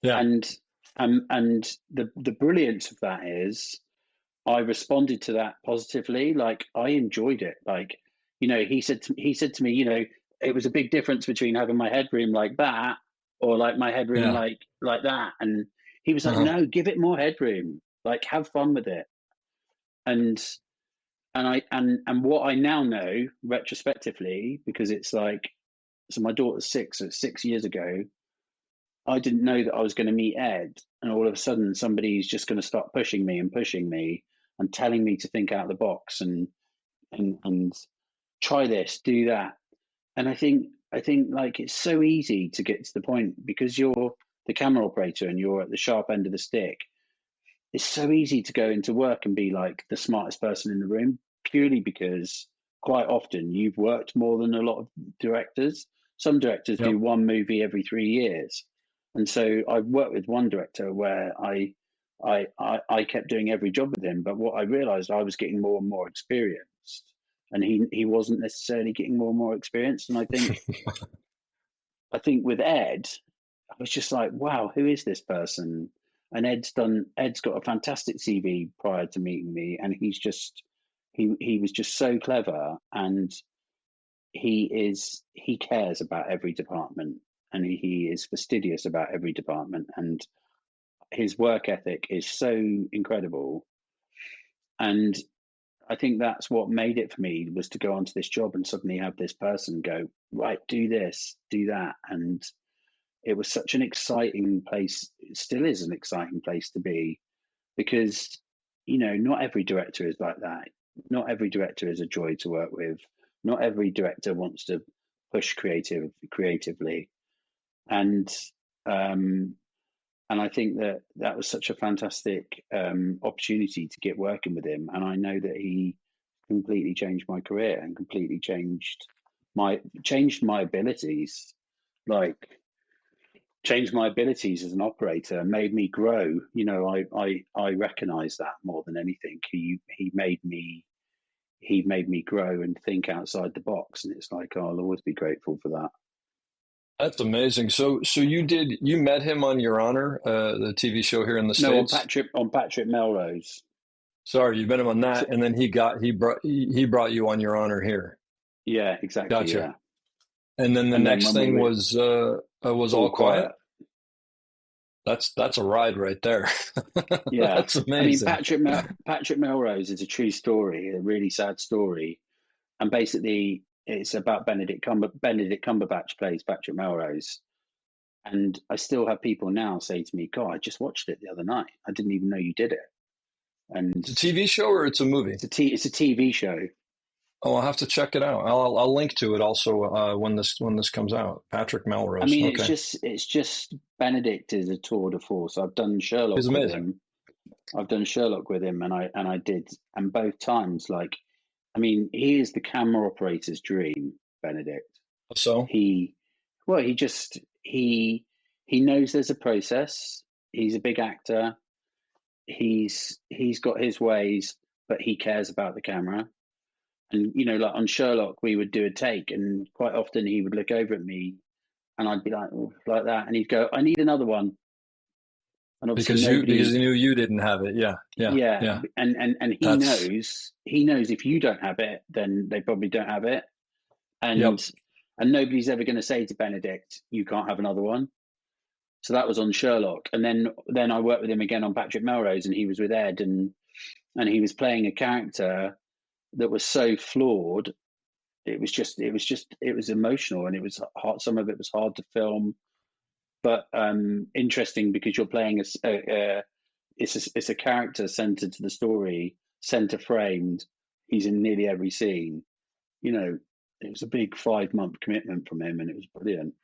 Yeah. And the brilliance of that is I responded to that positively. Like I enjoyed it. Like he said to me, it was a big difference between having my headroom like that or like my headroom Yeah. like that. And he was like, Uh-huh. no, give it more headroom. Like have fun with it. And and what I now know retrospectively, because it's like, so my daughter's 6, so 6 years ago, I didn't know that I was going to meet Ed, and all of a sudden somebody's just going to start pushing me and telling me to think out of the box and try this, do that. And I think like it's so easy to get to the point because you're the camera operator and you're at the sharp end of the stick. It's so easy to go into work and be like the smartest person in the room, purely because quite often you've worked more than a lot of directors. Some directors do Yep. one movie every 3 years. And so I've worked with one director where I kept doing every job with him, but what I realized, I was getting more and more experienced, and he wasn't necessarily getting more and more experienced. And I think with Ed, I was just like, wow, who is this person? And Ed's got a fantastic CV prior to meeting me, and he was just so clever, and he cares about every department, and he is fastidious about every department, and his work ethic is so incredible. And I think that's what made it for me, was to go onto this job and suddenly have this person go, right, do this, do that. And it was such an exciting place. It still is an exciting place to be, because not every director is like that. Not every director is a joy to work with. Not every director wants to push creatively. And um and I think that was such a fantastic opportunity to get working with him. And I know that he completely changed my career and completely changed my abilities. Like, changed my abilities as an operator, made me grow. I recognize that more than anything. He made me grow and think outside the box, and it's like, oh, I'll always be grateful for that. That's amazing. So you met him on Your Honor, the TV show here in the No, States? on Patrick Melrose. Sorry, you met him on So, that, and then he brought you on Your Honor here. yeah, exactly. Gotcha. Yeah, And then the and then next when we thing were was all All Quiet. quiet. That's a ride right there. Yeah, That's I mean amazing. Patrick Melrose is a true story, a really sad story, and basically it's about Benedict Cumberbatch plays Patrick Melrose, and I still have people now say to me, "God, I just watched it the other night. I didn't even know you did it." And It's a TV show or it's a movie? it's a TV show. Oh, I'll have to check it out. I'll link to it also when this comes out. Patrick I Melrose. mean, Okay, it's just Benedict is a tour de force. I've done he's Sherlock with amazing. him. And I did, and both times, like, I mean, he is the camera operator's dream, Benedict. So He, well, he knows there's a process. He's a big actor. He's got his ways, but he cares about the camera. And like on Sherlock, we would do a take, and quite often he would look over at me, and I'd be like, "Oh," like that, and he'd go, "I need another one." And obviously because nobody, he knew you didn't have it. Yeah, yeah, yeah, yeah. and That's he knows if you don't have it, then they probably don't have it, yep. and nobody's ever going to say to Benedict, "You can't have another one." So that was on Sherlock, and then I worked with him again on Patrick Melrose, and he was with Ed, and he was playing a character that was so flawed. It was emotional, and it was hard. Some of it was hard to film, but interesting because you're playing it's a character centered to the story, center framed. He's in nearly every scene. It was a big 5 month commitment from him, and it was brilliant.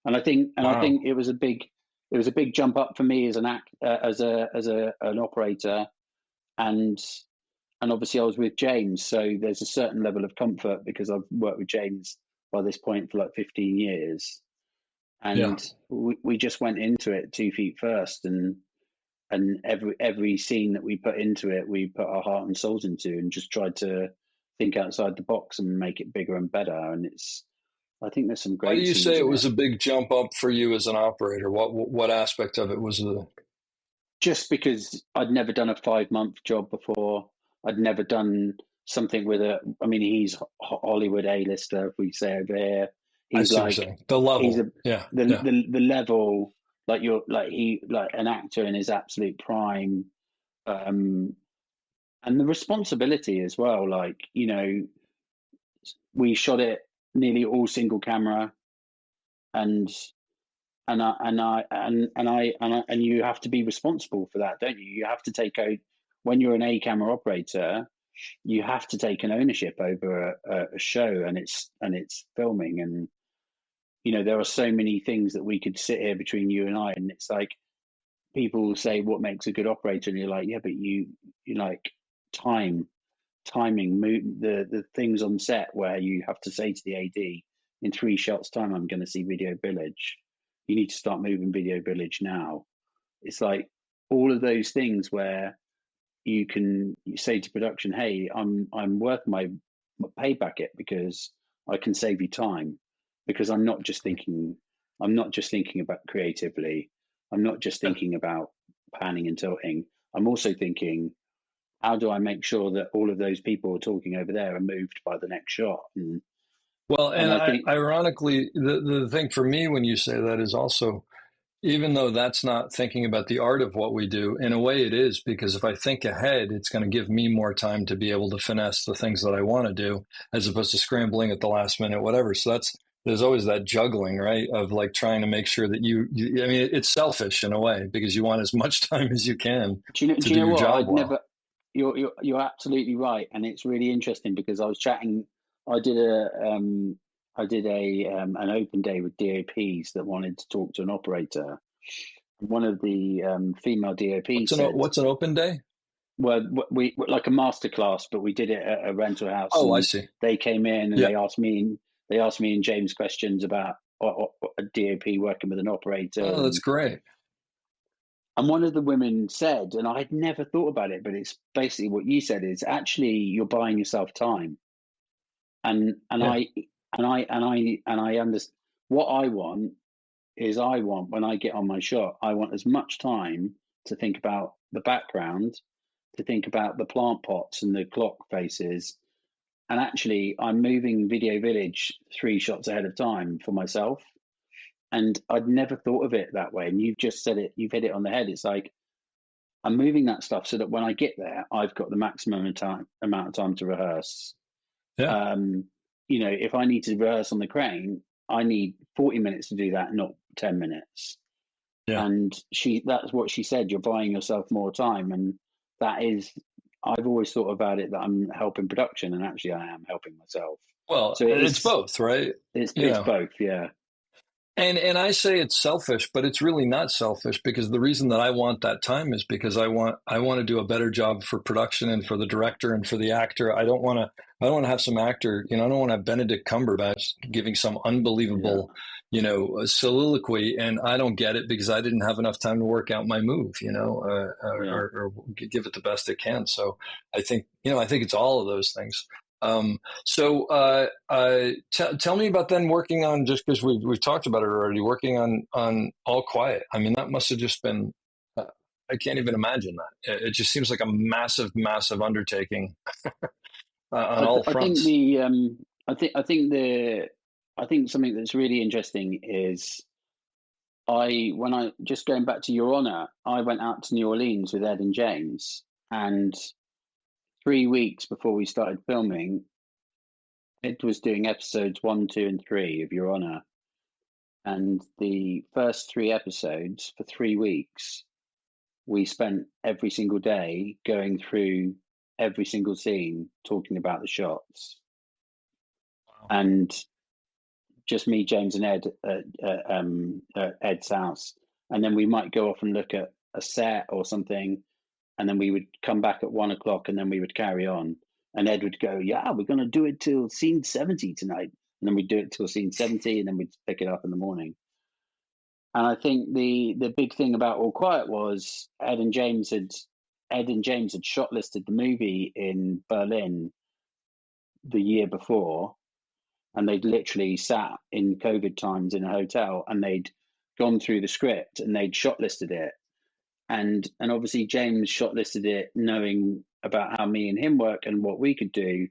I Wow. think it was a big jump up for me as an act an operator, and obviously I was with James, so there's a certain level of comfort because I've worked with James by this point for like 15 years, Yeah. and we just went into it 2 feet first, and every scene that we put into it, we put our heart and souls into, and just tried to think outside the box and make it bigger and better. And I think there's some Why do great you say scenes it in it. was a big jump up for you as an operator? What aspect of it was the? Just because I'd never done a 5 month job before, I'd never done something with I mean, he's Hollywood A-lister, if we say over here. I He's see what you're like, saying. The he's level. Yeah. Yeah. the level, like like an actor in his absolute prime, um, and the responsibility as well. Like, we shot it nearly all single camera, and and you have to be responsible for that, don't you? You have to take out, when you're an A camera operator, you have to take an ownership over a show and its filming. And there are so many things that we could sit here between you and I, and it's like people will say, "What makes a good operator?" And you're like, "Yeah, but you like timing, the things on set where you have to say to the AD, in 3 shots time, I'm going to see video village. You need to start moving video village now." It's like all of those things where you say to production, "Hey, I'm worth my pay bucket because I can save you time, because I'm not just thinking about creatively. I'm not just thinking about panning and tilting. I'm also thinking, how do I make sure that all of those people talking over there are moved by the next shot?" Well, And and I think, ironically, the thing for me when you say that is also, even though that's not thinking about the art of what we do, in a way it is, because if I think ahead, it's going to give me more time to be able to finesse the things that I want to do, as opposed to scrambling at the last minute, whatever. So there's always that juggling, right? Of like trying to make sure that I mean, it's selfish in a way because you want as much time as you can to do you do know your what? job well. You're absolutely right, and it's really interesting because I was chatting. I did a an open day with DOPs that wanted to talk to an operator. One of the female DOPs said, What's an open day? "Well, we like a masterclass, but we did it at a rental house, Oh, I and see. they came in and Yeah. they asked me and James questions about a DOP working with an operator." Oh, that's great. And one of the women said, and I'd never thought about it, but it's basically what you said, is actually you're buying yourself time. And Yeah. I understand what I want is I want, when I get on my shot, I want as much time to think about the background, to think about the plant pots and the clock faces. And actually, I'm moving Video Village 3 shots ahead of time for myself. And I'd never thought of it that way. And you've just said it, you've hit it on the head. It's like, I'm moving that stuff so that when I get there, I've got the maximum amount of time to rehearse. Yeah. You know, if I need to rehearse on the crane, I need 40 minutes to do that, not 10 minutes. Yeah. And that's what she said. You're buying yourself more time. And that is, I've always thought about it that I'm helping production, and actually I am helping myself. Well, So it's both, right? It's You both, yeah. And I say it's selfish, but it's really not selfish, because the reason that I want that time is because I want to do a better job for production and for the director and for the actor. I don't want to have some actor, I don't want to have Benedict Cumberbatch giving some unbelievable, soliloquy, and I don't get it because I didn't have enough time to work out my move, or give it the best it can. So I think it's all of those things. So tell me about then working on, just because we've talked about it already, working on All Quiet. I mean, that must have just been, I can't even imagine that. It just seems like a massive, massive undertaking on all fronts. I think something that's really interesting is just going back to Your Honor, I went out to New Orleans with Ed and James, and 3 weeks before we started filming, Ed was doing episodes 1, 2, and 3 of Your Honor. And the first 3 episodes, for 3 weeks, we spent every single day going through every single scene, talking about the shots. Wow. And just me, James, and Ed at Ed's house. And then we might go off and look at a set or something, and then we would come back at 1 o'clock, and then we would carry on. And Ed would go, yeah, we're going to do it till scene 70 tonight. And then we'd do it till scene 70, and then we'd pick it up in the morning. And I think the big thing about All Quiet was Ed and James had shortlisted the movie in Berlin the year before, and they'd literally sat in COVID times in a hotel, and they'd gone through the script and they'd shortlisted it. And obviously James shortlisted it knowing about how me and him work and what we could do.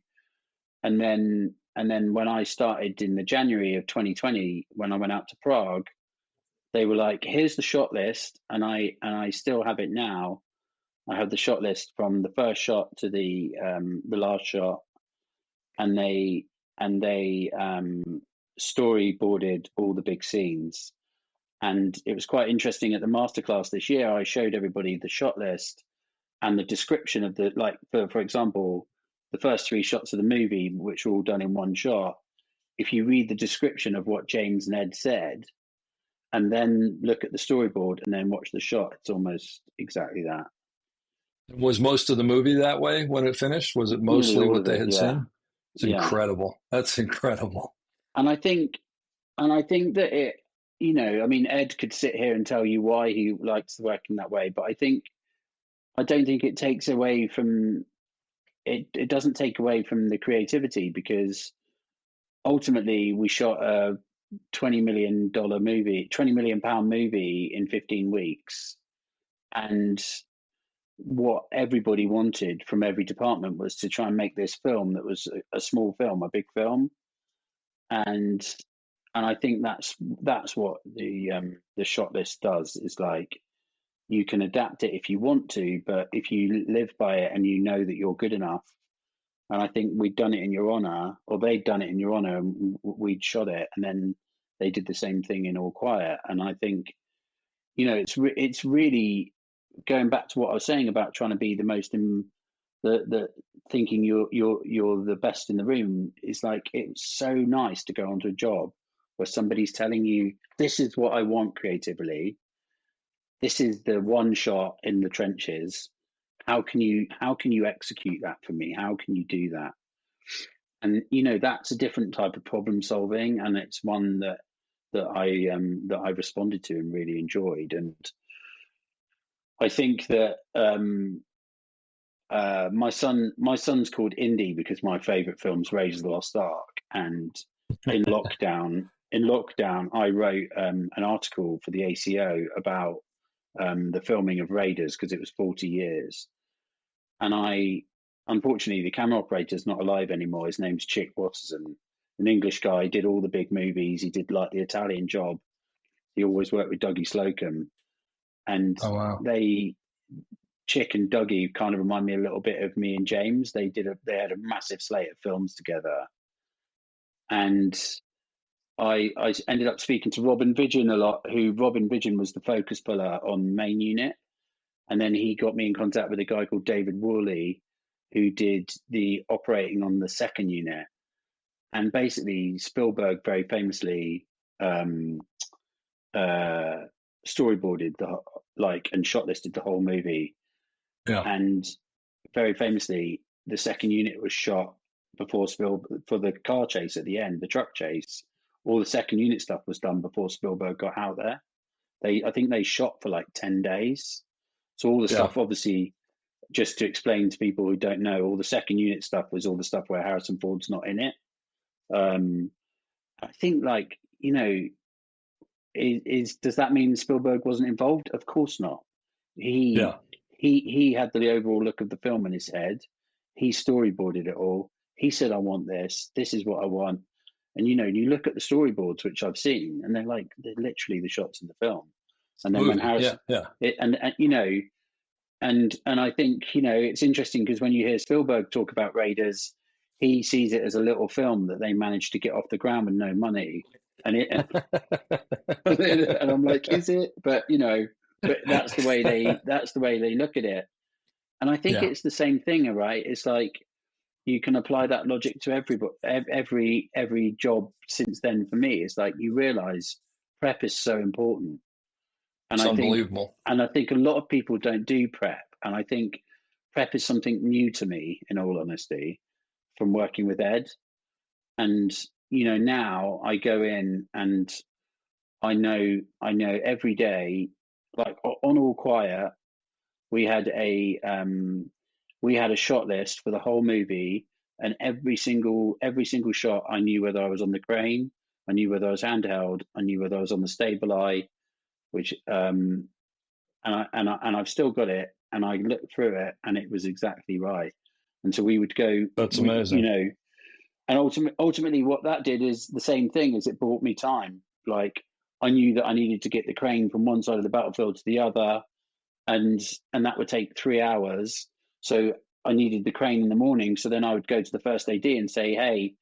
And then when I started in the January of 2020, when I went out to Prague, they were like, here's the shot list. And I still have it now. I have the shot list from the first shot to the last shot. And they storyboarded all the big scenes. And it was quite interesting at the masterclass this year. I showed everybody the shot list and the description of for example, the first 3 shots of the movie, which were all done in one shot. If you read the description of what James and Ed said, and then look at the storyboard and then watch the shot, it's almost exactly that. Was most of the movie that way when it finished? Was it mostly what they had seen? It's incredible. That's incredible. And I think that it, Ed could sit here and tell you why he likes working that way, but I don't think it takes away from it. It doesn't take away from the creativity, because ultimately we shot a $20 million movie in 15 weeks. And what everybody wanted from every department was to try and make this film that was a small film, a big film. And I think that's what the shot list does, is like, you can adapt it if you want to, but if you live by it and you know that you're good enough. And I think we'd done it in Your Honor, or they'd done it in Your Honor, and we'd shot it, and then they did the same thing in All Quiet. And I think, it's really going back to what I was saying about trying to be the most the thinking you're the best in the room. Is like, it's so nice to go onto a job where somebody's telling you, this is what I want creatively. This is the one shot in the trenches. How can you execute that for me? How can you do that? And that's a different type of problem solving, and it's one that I responded to and really enjoyed. And I think that my son's called Indy because my favorite film's Raiders of the Lost Ark, and in lockdown in lockdown, I wrote an article for the ACO about the filming of Raiders because it was 40 years. And unfortunately, the camera operator's not alive anymore. His name's Chick Watterson, an English guy, did all the big movies. He did like The Italian Job. He always worked with Dougie Slocum. And Oh, wow. Chick and Dougie kind of remind me a little bit of me and James. They had a massive slate of films together. And I ended up speaking to Robin Vidgen a lot, Robin Vidgen was the focus puller on Main Unit. And then he got me in contact with a guy called David Worley, who did the operating on the second unit. And basically, Spielberg very famously storyboarded and shot-listed the whole movie. Yeah. And very famously, the second unit was shot before for the car chase at the end, the truck chase. All the second unit stuff was done before Spielberg got out there. I think they shot for like 10 days. So all the stuff, obviously, just to explain to people who don't know, all the second unit stuff was all the stuff where Harrison Ford's not in it. I think, does that mean Spielberg wasn't involved? Of course not. He had the overall look of the film in his head. He storyboarded it all. He said, "I want this. This is what I want." And you look at the storyboards, which I've seen, and they're literally the shots in the film. And then when Harrison, and I think it's interesting because when you hear Spielberg talk about Raiders, he sees it as a little film that they managed to get off the ground with no money, and and I'm like, is it? But but that's the way they look at it, and I think it's the same thing, right? It's like you can apply that logic to every job since then. For me, it's like you realize prep is so important. And it's unbelievable. I think a lot of people don't do prep. And I think prep is something new to me, in all honesty, from working with Ed. And, now I go in and I know every day, like on All Quiet, we had a shot list for the whole movie, and every single shot, I knew whether I was on the crane, I knew whether I was handheld, I knew whether I was on the Stabileye, which and I've still got it, and I looked through it, and it was exactly right. And so we would go. That's amazing. And ultimately, what that did is the same thing. Is it bought me time. Like I knew that I needed to get the crane from one side of the battlefield to the other, and that would take 3 hours. So I needed the crane in the morning. So then I would go to the first AD and say, "Hey,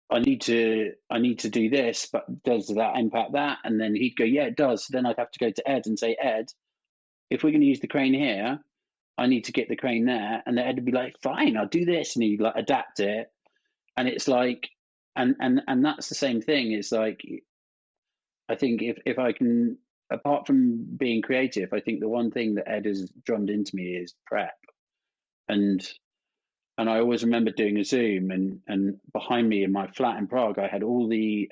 I need to do this, but does that impact that?" And then he'd go, "Yeah, it does." So then I'd have to go to Ed and say, "Ed, if we're going to use the crane here, I need to get the crane there." And the Ed would be like, "Fine, I'll do this," and he'd adapt it. And it's like, and that's the same thing. It's like, I think if I can, apart from being creative, I think the one thing that Ed has drummed into me is prep. And I always remember doing a Zoom, and behind me in my flat in Prague, I had all the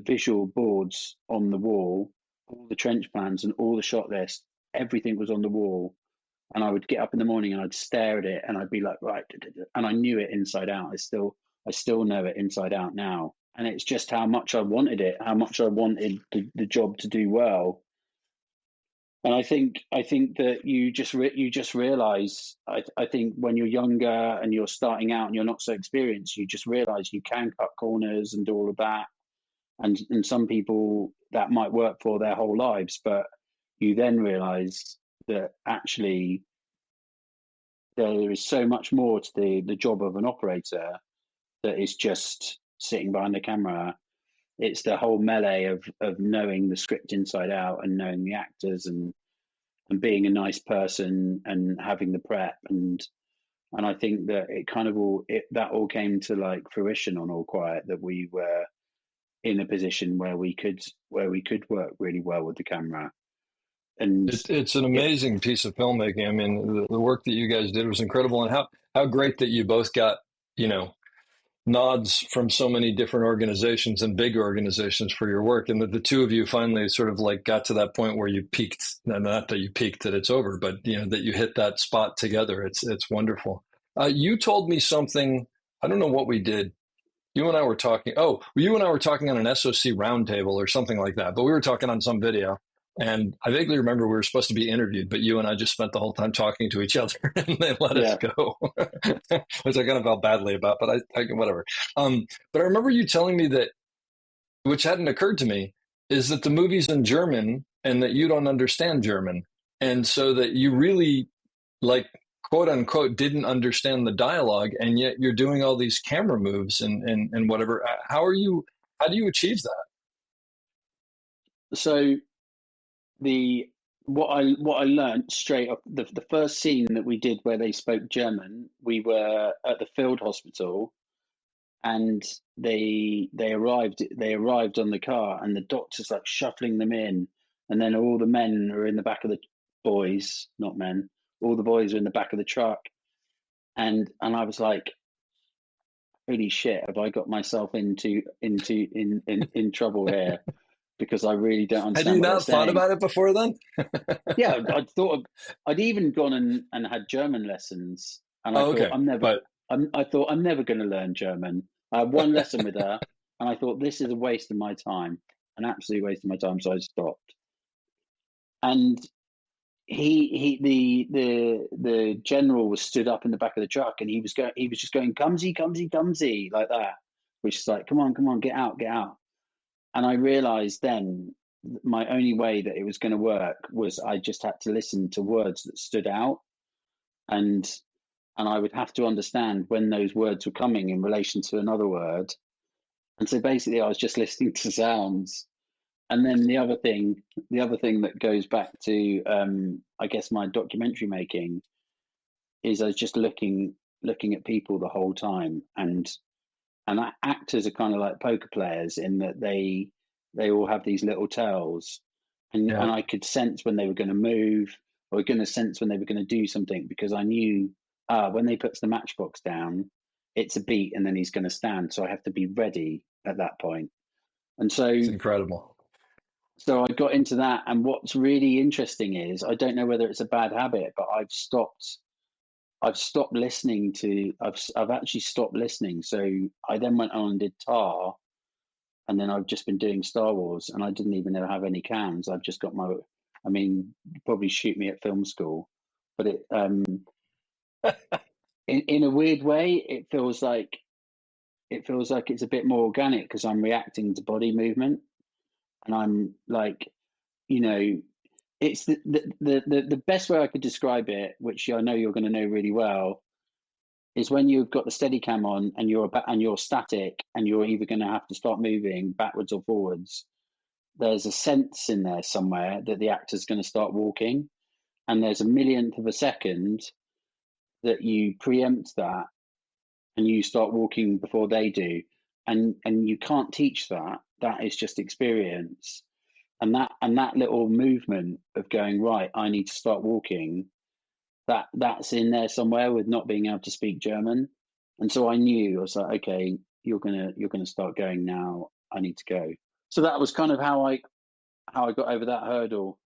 visual boards on the wall, all the trench plans and all the shot lists. Everything was on the wall, and I would get up in the morning and I'd stare at it, and I'd be like, right, and I knew it inside out. I still know it inside out now, and it's just how much I wanted it, how much I wanted the job to do well. And I think that you just realize, I think when you're younger and you're starting out and you're not so experienced, you just realize you can cut corners and do all of that. And some people that might work for their whole lives, but you then realize that actually there is so much more to the job of an operator that is just sitting behind the camera. It's the whole melee of knowing the script inside out and knowing the actors and being a nice person and having the prep and I think that it kind of that all came to like fruition on All Quiet, that we were in a position where we could work really well with the camera. And it's an amazing piece of filmmaking. I mean, the work that you guys did was incredible, and how great that you both got nods from so many different organizations and big organizations for your work, and that the two of you finally sort of like got to that point where you peaked. Not that you peaked, that it's over, but that you hit that spot together. It's wonderful. You told me something. I don't know what we did. you and I were talking. Oh, you and I were talking on an SOC roundtable or something like that. But we were talking on some video, and I vaguely remember we were supposed to be interviewed, but you and I just spent the whole time talking to each other, and they let us Yeah. go, which I kind of felt badly about. But I whatever. But I remember you telling me that, which hadn't occurred to me, is that the movie's in German and that you don't understand German, and so that you really, like, quote unquote, didn't understand the dialogue, and yet you're doing all these camera moves and whatever. How do you achieve that? So what I learned straight off the first scene that we did where they spoke German, we were at the field hospital, and they arrived on the car, and the doctor's like shuffling them in, and then all the men are in the back of the boys, not men, all the boys are in the back of the truck, and I was like, holy shit, have I got myself in trouble here? Because I really don't Had understand you what they're not thought saying. about it before then? Yeah, I'd even gone and had German lessons, and I Oh, thought okay, but I'm never going to learn German. I had one lesson with her, and I thought this is a waste of my time, an absolute waste of my time. So I stopped. And the general was stood up in the back of the truck, and he was just going, "Cumsy, cumsy, cumsy," like that, which is like, come on, get out, get out. And I realized then my only way that it was going to work was I just had to listen to words that stood out, and I would have to understand when those words were coming in relation to another word. And so basically I was just listening to sounds. And then the other thing that goes back to I guess my documentary making is I was just looking at people the whole time, and actors are kind of like poker players in that they all have these little tells, and yeah, I could sense when they were going to move, or going to sense when they were going to do something, because I knew when they puts the matchbox down, it's a beat, and then he's going to stand, so I have to be ready at that point. And it's incredible. so I got into that, and what's really interesting is I don't know whether it's a bad habit, but I've stopped listening to. I've actually stopped listening. So I then went on and did Tar, and then I've just been doing Star Wars, and I didn't even have any cams. I've just got my. I mean, probably shoot me at film school, but in a weird way, it feels like it's a bit more organic because I'm reacting to body movement, and I'm like, you know, it's the best way I could describe it, which I know you're going to know really well, is when you've got the Steadicam on and you're static, and you're either going to have to start moving backwards or forwards. There's a sense in there somewhere that the actor's going to start walking, and there's a millionth of a second that you preempt that and you start walking before they do, and you can't teach that. That is just experience, and that little movement of going, right, I need to start walking, that's in there somewhere with not being able to speak German. And so I knew, I was like, okay, you're gonna start going now. I need to go. So that was kind of how I got over that hurdle.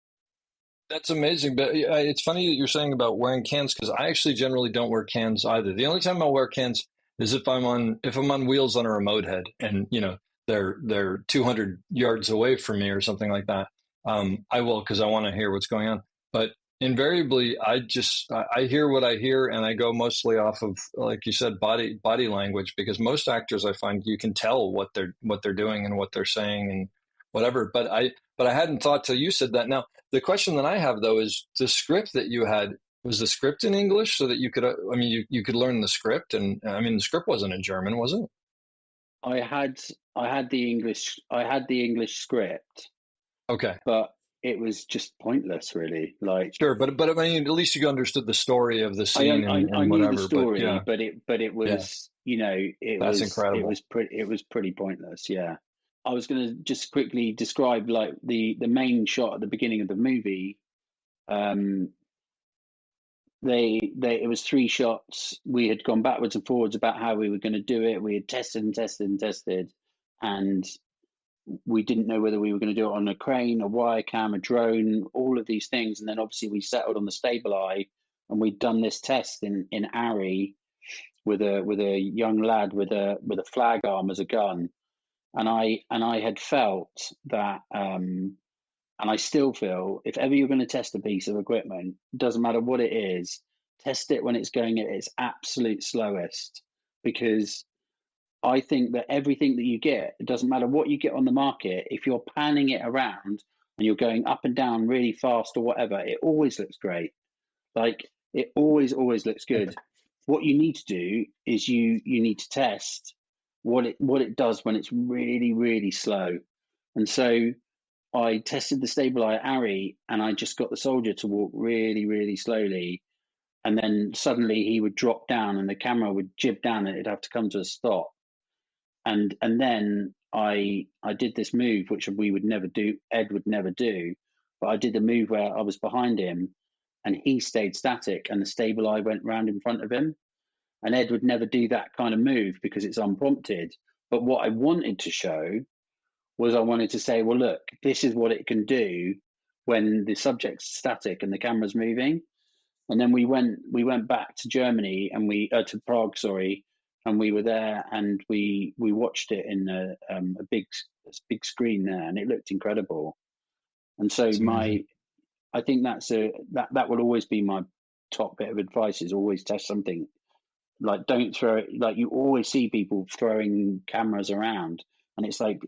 That's amazing. But it's funny that you're saying about wearing cans, because I actually generally don't wear cans either. The only time I'll wear cans is if I'm on wheels on a remote head, and they're 200 yards away from me or something like that. I will, because I want to hear what's going on. But invariably, I hear what I hear, and I go mostly off of, like you said, body language, because most actors, I find, you can tell what they're doing and what they're saying and whatever. But I hadn't thought till you said that. Now, the question that I have, though, is the script that you had, was the script in English so that you could, I mean, you could learn the script, and I mean, the script wasn't in German, was it? I had the English script, Okay, but it was just pointless, really. Like, sure, but I mean, at least you understood the story of the scene I and knew the whatever. But yeah, story, but it yeah, was, that's incredible. it was pretty pointless. Yeah. I was going to just quickly describe, like, the main shot at the beginning of the movie. It was three shots. We had gone backwards and forwards about how we were going to do it. We had tested and tested and tested, and we didn't know whether we were going to do it on a crane, a wire cam, a drone, all of these things. And then obviously we settled on the stable eye, and we'd done this test in Ari, with a young lad with a flag arm as a gun, and I had felt that, and I still feel, if ever you're going to test a piece of equipment, doesn't matter what it is, test it when it's going at its absolute slowest, because I think that everything that you get, it doesn't matter what you get on the market, if you're panning it around and you're going up and down really fast or whatever, it always looks great. Like, it always looks good. What you need to do is you need to test what it does when it's really, really slow. And so I tested the Stabilizer Ari, and I just got the soldier to walk really, really slowly. And then suddenly he would drop down and the camera would jib down and it'd have to come to a stop. And then I did this move, which we would never do, Ed would never do, but I did the move where I was behind him and he stayed static and the Stabilizer went round in front of him. And Ed would never do that kind of move because it's unprompted. But what I wanted to show was, I wanted to say, well, look, this is what it can do when the subject's static and the camera's moving. And then we went back to Germany and to Prague, sorry, and we were there and we watched it in a big screen there, and it looked incredible. And so I think that will always be my top bit of advice, is always test something. Like, don't throw it. Like, you always see people throwing cameras around, and it's like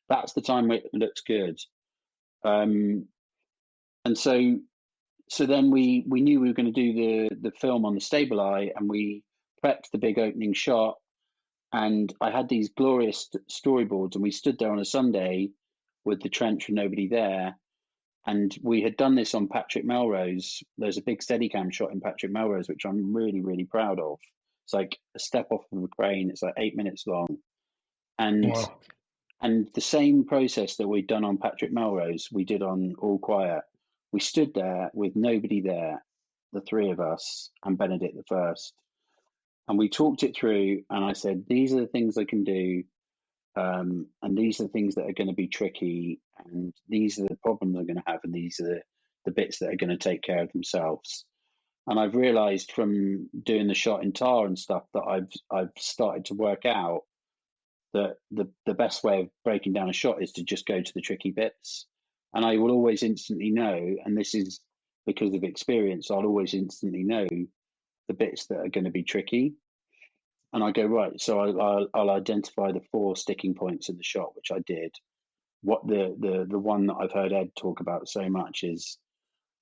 that's the time it looks good. And so then we knew we were going to do the film on the Stabilizer, and we prepped the big opening shot. And I had these glorious storyboards, and we stood there on a Sunday with the trench with nobody there. And we had done this on Patrick Melrose. There's a big Steadicam shot in Patrick Melrose, which I'm really, really proud of. It's like a step off of a crane. It's like 8 minutes long. And Wow. and the same process that we'd done on Patrick Melrose, we did on All Quiet. We stood there with nobody there, the three of us and Benedict the First. And we talked it through, and I said, these are the things I can do. And these are the things that are going to be tricky, and these are the problems I'm going to have, and these are the bits that are going to take care of themselves. And I've realised from doing the shot in tar and stuff that I've started to work out that the best way of breaking down a shot is to just go to the tricky bits. And I will always instantly know, and this is because of experience, I'll always instantly know the bits that are going to be tricky. And I go, right, so I'll identify the 4 sticking points in the shot, which I did. What the one that I've heard Ed talk about so much is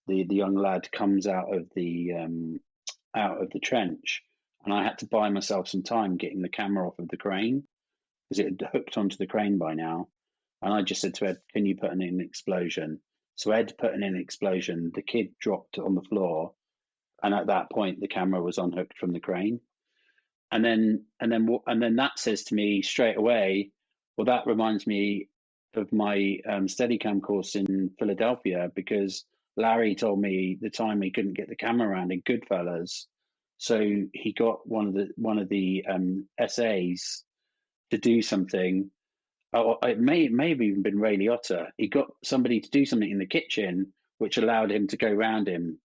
the young lad comes out of the trench, and I had to buy myself some time getting the camera off of the crane because it had hooked onto the crane by now. And I just said to Ed, can you put in an explosion? So Ed put in an explosion, the kid dropped on the floor, and at that point the camera was unhooked from the crane. And then that says to me straight away, well, that reminds me of my Steadicam course in Philadelphia, because Larry told me the time he couldn't get the camera around in Goodfellas, so he got one of the SAs to do something. Oh, it may have even been Ray Liotta. He got somebody to do something in the kitchen, which allowed him to go round him.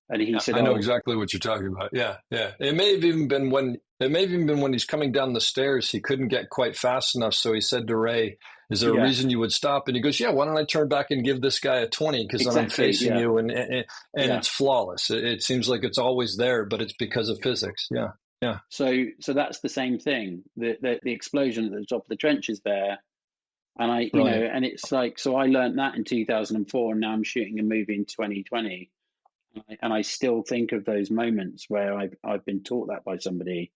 And he said, I know exactly what you're talking about. Yeah. It may have even been when he's coming down the stairs, he couldn't get quite fast enough. So he said to Ray, is there a reason you would stop? And he goes, yeah, why don't I turn back and give this guy a 20? Because then I'm facing you, and it's flawless. It seems like it's always there, but it's because of physics. Yeah. So that's the same thing. The explosion at the top of the trench is there. And and it's like, so I learned that in 2004, and now I'm shooting a movie in 2020. And I still think of those moments where I've been taught that by somebody.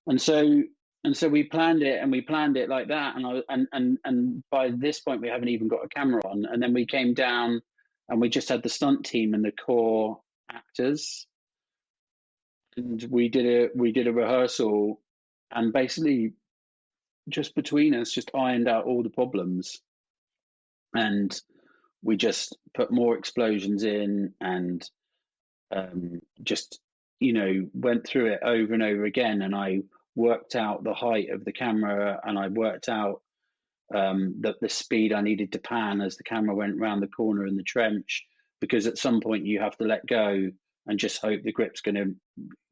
And so we planned it like that. And by this point we haven't even got a camera on. And then we came down and we just had the stunt team and the core actors. And we did a rehearsal, and basically just between us just ironed out all the problems. And we just put more explosions in, and just went through it over and over again. And I worked out the height of the camera, and I worked out the speed I needed to pan as the camera went round the corner in the trench, because at some point you have to let go and just hope the grip's going to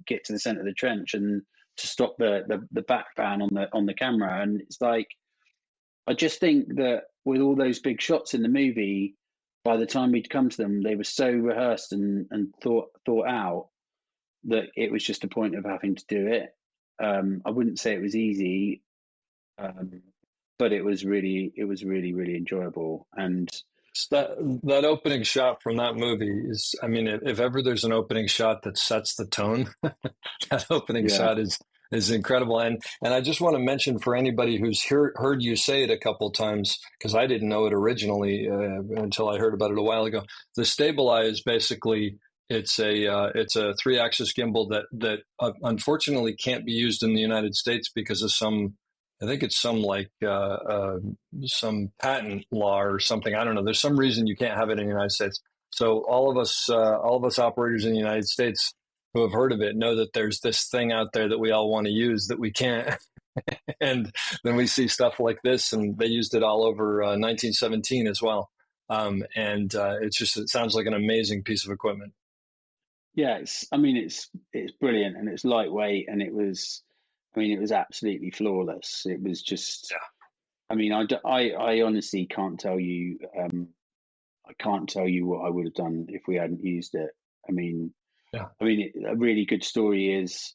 get to the center of the trench and to stop the back pan on the camera. And it's like, I just think that with all those big shots in the movie, by the time we'd come to them, they were so rehearsed and thought out that it was just a point of having to do it. I wouldn't say it was easy, but it was really, really enjoyable. And that opening shot from that movie is, I mean, if ever there's an opening shot that sets the tone, that opening shot is incredible. And I just want to mention for anybody who's heard you say it a couple of times, because I didn't know it originally until I heard about it a while ago. The Stabilize, basically, it's a 3-axis gimbal that unfortunately can't be used in the United States because of some, I think it's some some patent law or something. I don't know. There's some reason you can't have it in the United States. So all of us operators in the United States who have heard of it know that there's this thing out there that we all want to use that we can't. And then we see stuff like this, and they used it all over 1917 as well. It sounds like an amazing piece of equipment. Yeah, it's brilliant, and it's lightweight, and it was absolutely flawless. It was just, I mean, I honestly can't tell you, I can't tell you what I would have done if we hadn't used it. I mean, a really good story is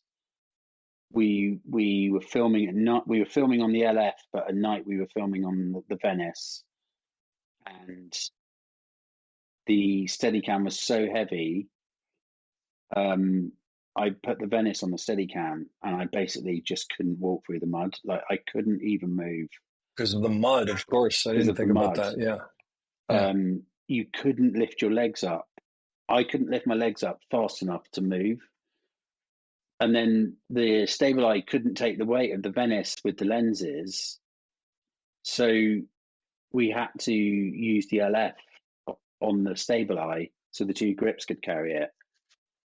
we were filming at night. We were filming on the LF, but at night we were filming on the Venice, and the Steadicam was so heavy. I put the Venice on the Steadicam, and I basically just couldn't walk through the mud. Like, I couldn't even move because of the mud. Of course, I didn't think about that. Yeah. You couldn't lift your legs up. I couldn't lift my legs up fast enough to move. And then the Stabilize couldn't take the weight of the Venice with the lenses. So we had to use the LF on the Stabilize so the 2 grips could carry it.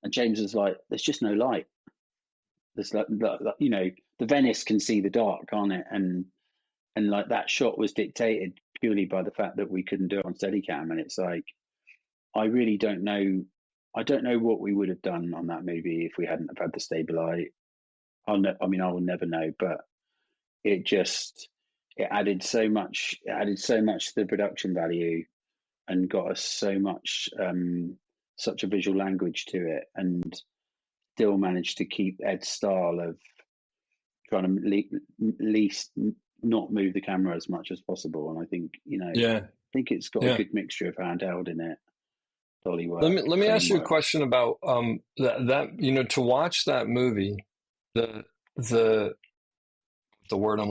And James was like, there's just no light. There's like, you know, the Venice can see the dark, can't it? And like, that shot was dictated purely by the fact that we couldn't do it on Steadicam. And it's like, I really don't know. I don't know what we would have done on that movie if we hadn't have had the Stabilize. I will never know, but it added so much. It added so much to the production value, and got us so much, such a visual language to it, and still managed to keep Ed's style of trying to least not move the camera as much as possible. And I think, I think it's got a good mixture of handheld in it. Dolly work. Let me ask you a question about that to watch that movie, the word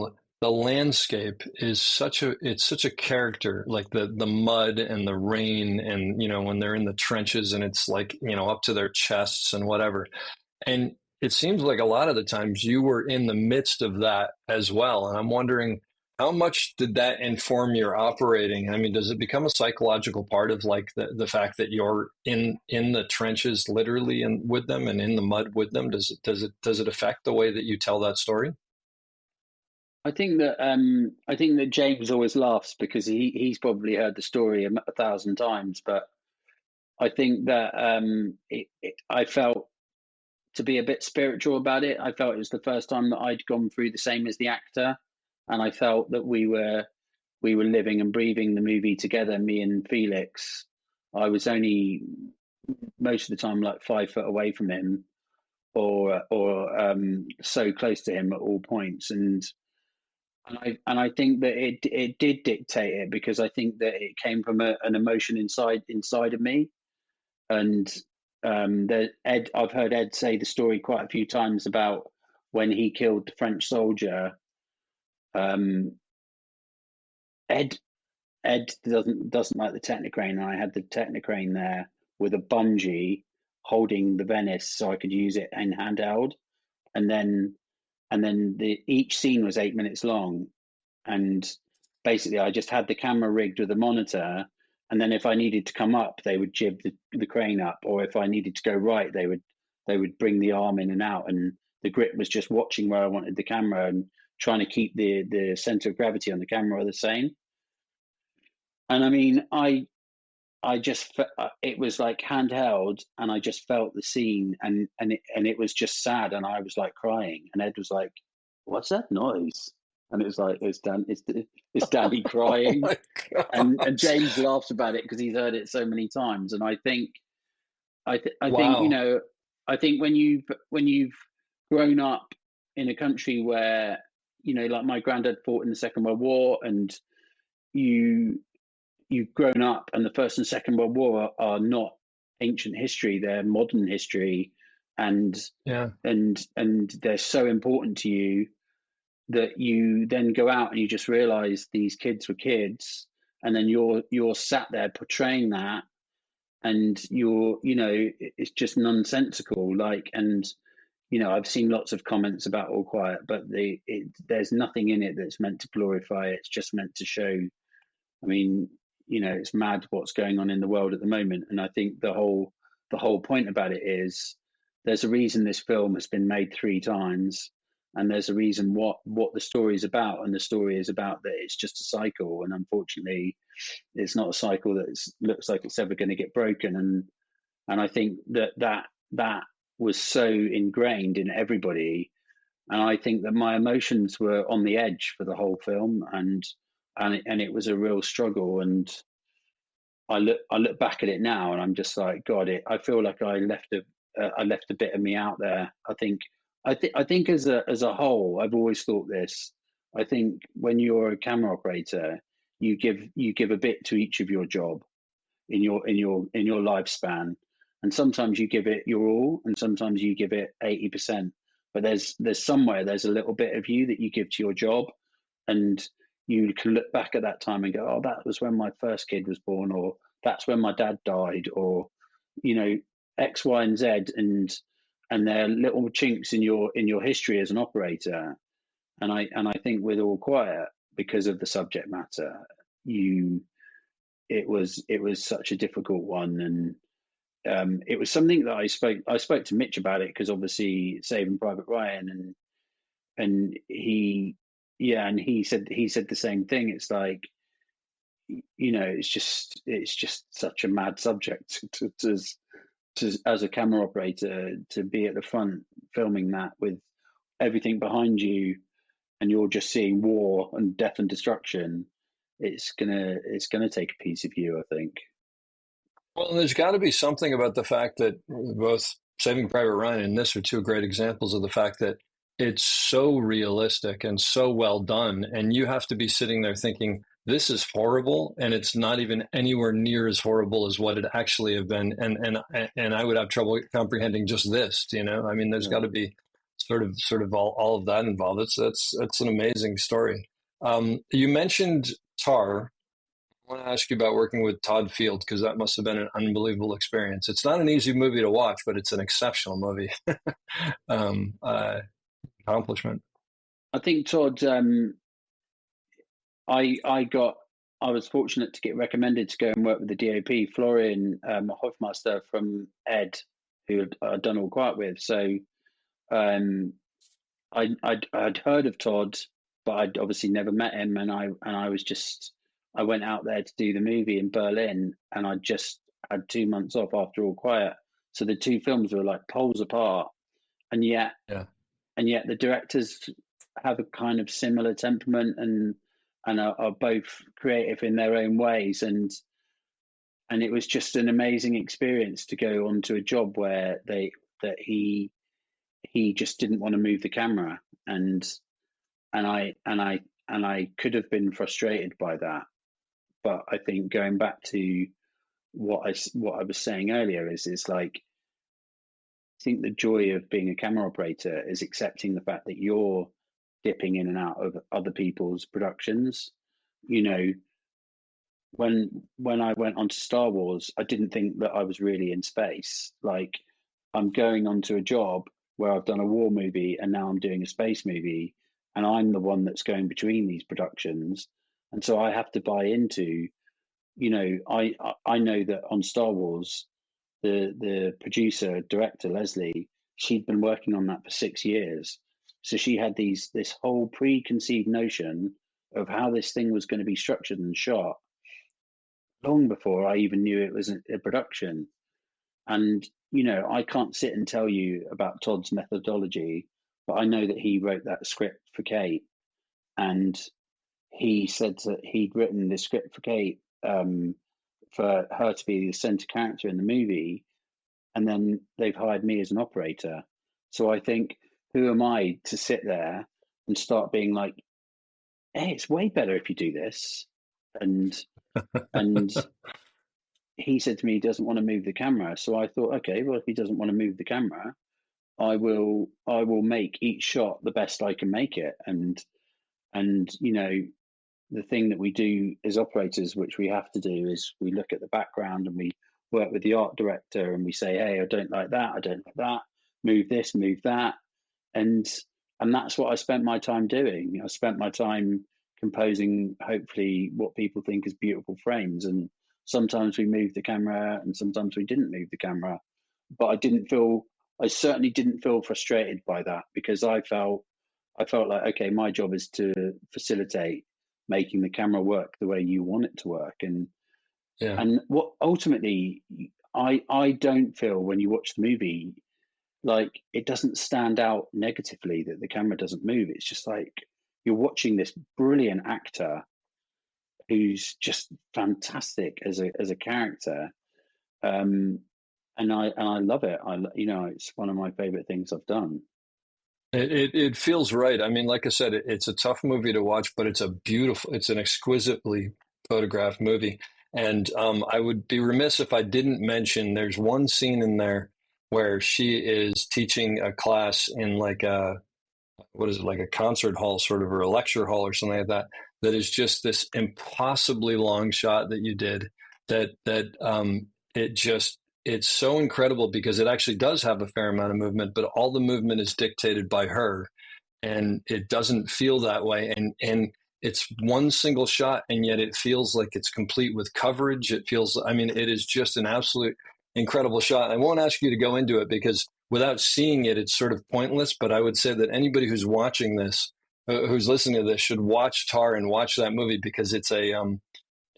the landscape is such a character, like the mud and the rain, and when they're in the trenches and it's like up to their chests and whatever. And it seems like a lot of the times you were in the midst of that as well. And I'm wondering, how much did that inform your operating? I mean, does it become a psychological part of like the fact that you're in the trenches literally and with them, and in the mud with them? Does it affect the way that you tell that story? I think that James always laughs because he's probably heard the story 1,000 times, but I think that I felt to be a bit spiritual about it. I felt it was the first time that I'd gone through the same as the actor. And I felt that we were living and breathing the movie together, me and Felix. I was only most of the time like 5 foot away from him, or so close to him at all points. And I think that it did dictate it, because I think that it came from an emotion inside of me. And I've heard Ed say the story quite a few times about when he killed the French soldier. Ed doesn't like the Technicrane, and I had the Technicrane there with a bungee holding the Venice so I could use it in handheld, and then each scene was 8 minutes long, and basically I just had the camera rigged with a monitor, and then if I needed to come up, they would jib the crane up, or if I needed to go right, they would bring the arm in and out, and the grip was just watching where I wanted the camera and trying to keep the center of gravity on the camera the same. And I mean, I it was like handheld, and I just felt the scene, and it was just sad, and I was like crying, and Ed was like, "What's that noise?" And it was like, it's Danny Oh crying, my and gosh. James laughs about it because he's heard it so many times, and I think, Wow. I think when you've grown up in a country where, like my granddad fought in the Second World War, and you you've grown up, and the First and Second World War are not ancient history; they're modern history, and Yeah. and they're so important to you that you then go out and you just realize these kids were kids, and then you're sat there portraying that, and it's just nonsensical, like. And I've seen lots of comments about All Quiet, but there's nothing in it that's meant to glorify it. It's just meant to show. I mean, it's mad what's going on in the world at the moment, and I think the whole point about it is there's a reason this film has been made 3 times, and there's a reason what the story is about, and the story is about that it's just a cycle, and unfortunately, it's not a cycle that looks like it's ever going to get broken, and I think that was so ingrained in everybody, and I think that my emotions were on the edge for the whole film, and it was a real struggle. And I look back at it now, and I'm just like, God, I feel like I left a bit of me out there. I think as a whole, I've always thought this. I think when you're a camera operator, you give a bit to each of your job in your lifespan, and sometimes you give it your all, and sometimes you give it 80%. But there's a little bit of you that you give to your job, and you can look back at that time and go, oh, that was when my first kid was born, or that's when my dad died, or you know X, Y, and Z, and they're little chinks in your history as an operator. And I think with All Quiet, because of the subject matter, you it was such a difficult one, and it was something that I spoke to Mitch about it, because obviously Saving Private Ryan, and he said the same thing. It's like, it's just such a mad subject to as a camera operator, to be at the front filming that with everything behind you, and you're just seeing war and death and destruction. It's gonna take a piece of you, I think. Well, there's got to be something about the fact that both Saving Private Ryan and this are two great examples of the fact that it's so realistic and so well done. And you have to be sitting there thinking, this is horrible, and it's not even anywhere near as horrible as what it actually have been. And I would have trouble comprehending just this, I mean, there's Yeah. got to be sort of all of that involved. It's an amazing story. You mentioned Tar. I want to ask you about working with Todd Field, because that must have been an unbelievable experience. It's not an easy movie to watch, but it's an exceptional movie. um, uh, Accomplishment. I think Todd. I was fortunate to get recommended to go and work with the DOP, Florian Hofmeister from Ed, who I'd done All Quiet with. So um, I'd heard of Todd, but I'd obviously never met him, and I went out there to do the movie in Berlin, and I just had 2 months off after All Quiet, so the two films were like poles apart, and yet Yeah. the directors have a kind of similar temperament, and are both creative in their own ways, and it was just an amazing experience to go onto a job where he just didn't want to move the camera, and I could have been frustrated by that. But I think, going back to what I was saying earlier, is like, I think the joy of being a camera operator is accepting the fact that you're dipping in and out of other people's productions. You know, when I went onto Star Wars, I didn't think that I was really in space. Like, I'm going onto a job where I've done a war movie, and now I'm doing a space movie, and I'm the one that's going between these productions, and so I have to buy into. I know that on Star Wars, the producer director Leslie, she'd been working on that for 6 years, so she had this whole preconceived notion of how this thing was going to be structured and shot. long before I even knew it was a production. And, you know, I can't sit and tell you about Todd's methodology, but I know that he wrote that script for Kate. And he said that he'd written the script for Kate for her to be the center character in the movie. And then they've hired me as an operator. So I think, who am I to sit there and start being like, hey, it's way better if you do this. And he said to me he doesn't want to move the camera. So I thought, okay, well, if he doesn't want to move the camera, I will make each shot the best I can make it. And you know, the thing that we do as operators, which we have to do, is we look at the background and we work with the art director and we say, hey, I don't like that, I don't like that, move this, move that. And that's what I spent my time doing. I spent my time composing, hopefully, what people think is beautiful frames. And sometimes we moved the camera and sometimes we didn't move the camera. But I certainly didn't feel frustrated by that, because I felt like, okay, my job is to facilitate making the camera work the way you want it to work. And what ultimately, I don't feel when you watch the movie, like, it doesn't stand out negatively that the camera doesn't move. It's just like you're watching this brilliant actor who's just fantastic as a character, and I love it. It's one of my favorite things I've done. It feels right. I mean, like I said, it's a tough movie to watch, but it's an exquisitely photographed movie. And I would be remiss if I didn't mention there's one scene in there where she is teaching a class in like like a concert hall sort of, or a lecture hall or something like that. That is just this impossibly long shot that you did. It's so incredible because it actually does have a fair amount of movement, but all the movement is dictated by her, and it doesn't feel that way. And it's one single shot, and yet it feels like it's complete with coverage. It is just an absolute incredible shot. I won't ask you to go into it because without seeing it, it's sort of pointless. But I would say that anybody who's watching this, who's listening to this, should watch Tar and watch that movie, because it's an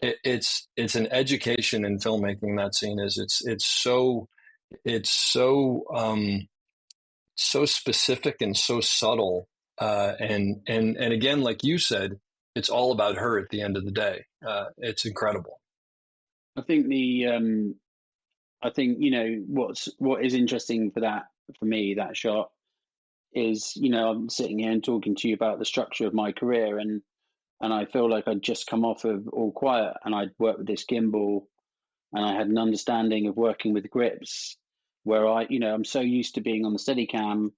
education in filmmaking. That scene is so specific and so subtle, and again, like you said, it's all about her at the end of the day. It's incredible. I think what is interesting for me, that shot, is, I'm sitting here and talking to you about the structure of my career, and I feel like I'd just come off of All Quiet, and I'd worked with this gimbal, and I had an understanding of working with grips, where I'm so used to being on the Steadicam,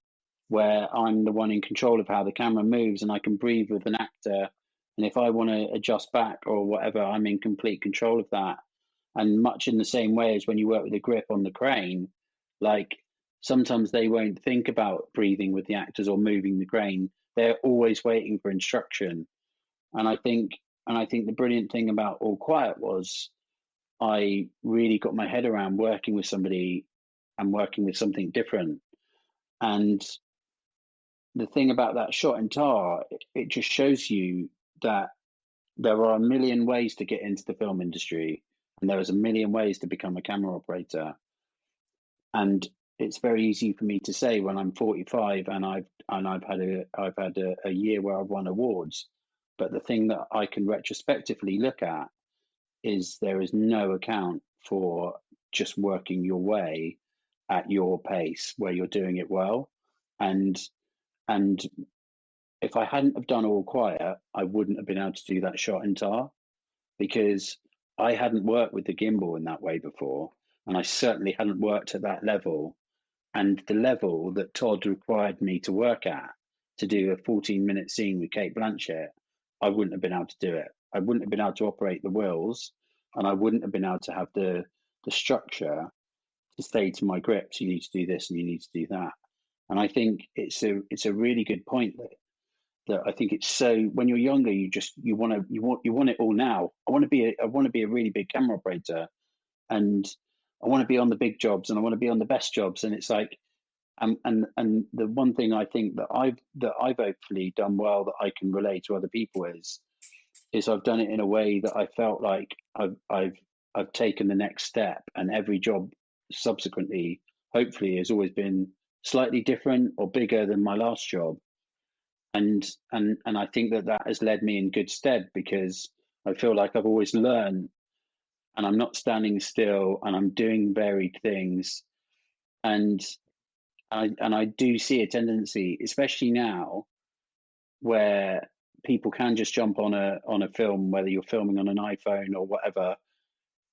where I'm the one in control of how the camera moves, and I can breathe with an actor, and if I want to adjust back or whatever, I'm in complete control of that. And much in the same way as when you work with a grip on the crane, like, sometimes they won't think about breathing with the actors or moving the crane. They're always waiting for instruction. And I think the brilliant thing about All Quiet was I really got my head around working with somebody and working with something different. And the thing about that shot in Tar, it just shows you that there are a million ways to get into the film industry, and there is a million ways to become a camera operator. And it's very easy for me to say when I'm 45 and I've had a year where I've won awards. But the thing that I can retrospectively look at is there is no account for just working your way at your pace where you're doing it well. And if I hadn't have done All Quiet, I wouldn't have been able to do that shot in Tar, because I hadn't worked with the gimbal in that way before, and I certainly hadn't worked at that level. And the level that Todd required me to work at to do a 14-minute scene with Kate Blanchett, I wouldn't have been able to do it. I wouldn't have been able to operate the wheels, and I wouldn't have been able to have the structure to say to my grips, you need to do this and you need to do that. And I think it's a really good point that I think it's so, when you're younger, you want it all now. I want to be a really big camera operator, and I want to be on the big jobs, and I want to be on the best jobs. And it's like, and the one thing I think that I've hopefully done well that I can relate to other people is I've done it in a way that I felt like I've I've taken the next step, and every job subsequently, hopefully, has always been slightly different or bigger than my last job. And I think that has led me in good stead, because I feel like I've always learned, and I'm not standing still, and I'm doing varied things. And I do see a tendency, especially now, where people can just jump on a film, whether you're filming on an iPhone or whatever.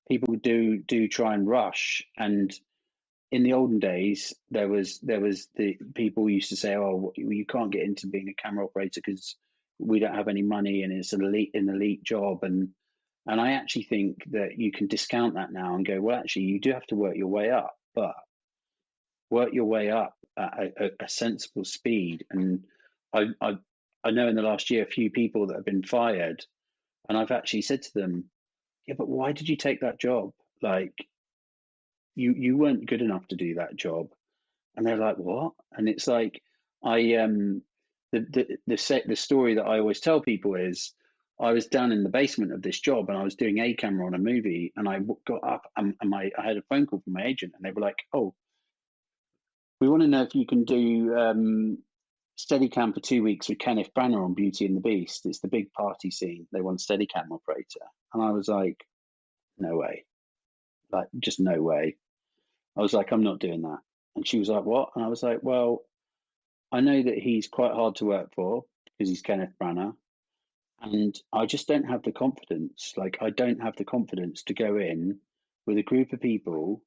People do try and rush. And in the olden days, there was the people used to say, "Oh, you can't get into being a camera operator because we don't have any money, and it's an elite job." And I actually think that you can discount that now and go, well, actually, you do have to work your way up, but work your way up at a sensible speed. And I know in the last year a few people that have been fired, and I've actually said to them, "Yeah, but why did you take that job? Like, you weren't good enough to do that job." And they're like, "What?" And it's like, the story that I always tell people is, I was down in the basement of this job, and I was doing a camera on a movie, and I got up, and I had a phone call from my agent, and they were like, "Oh, we want to know if you can do Steadicam for 2 weeks with Kenneth Branagh on Beauty and the Beast. It's the big party scene. They want a Steadicam operator." And I was like, "No way. Like, just no way." I was like, "I'm not doing that." And she was like, "What?" And I was like, "Well, I know that he's quite hard to work for because he's Kenneth Branagh. And I just don't have the confidence. Like, I don't have the confidence to go in with a group of people.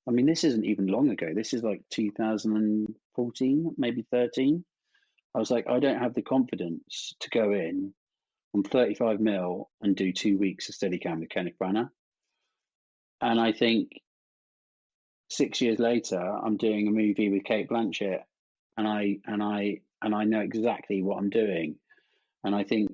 I mean, this isn't even long ago. This is like 2014, maybe 13. I was like, I don't have the confidence to go in on 35 mil and do 2 weeks of Steadicam with Kenneth Branagh." And I think 6 years later, I'm doing a movie with Kate Blanchett, and I know exactly what I'm doing. And I think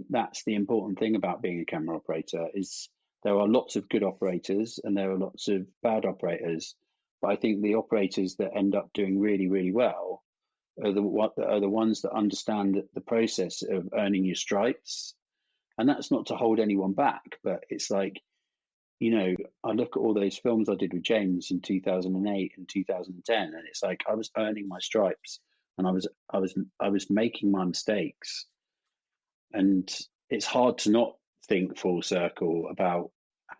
that's the important thing about being a camera operator, is there are lots of good operators and there are lots of bad operators. But I think the operators that end up doing really, really well are the ones that understand the process of earning your stripes. And that's not to hold anyone back, but it's like, I look at all those films I did with James in 2008 and 2010, and it's like I was earning my stripes, and I was making my mistakes. And it's hard to not think full circle about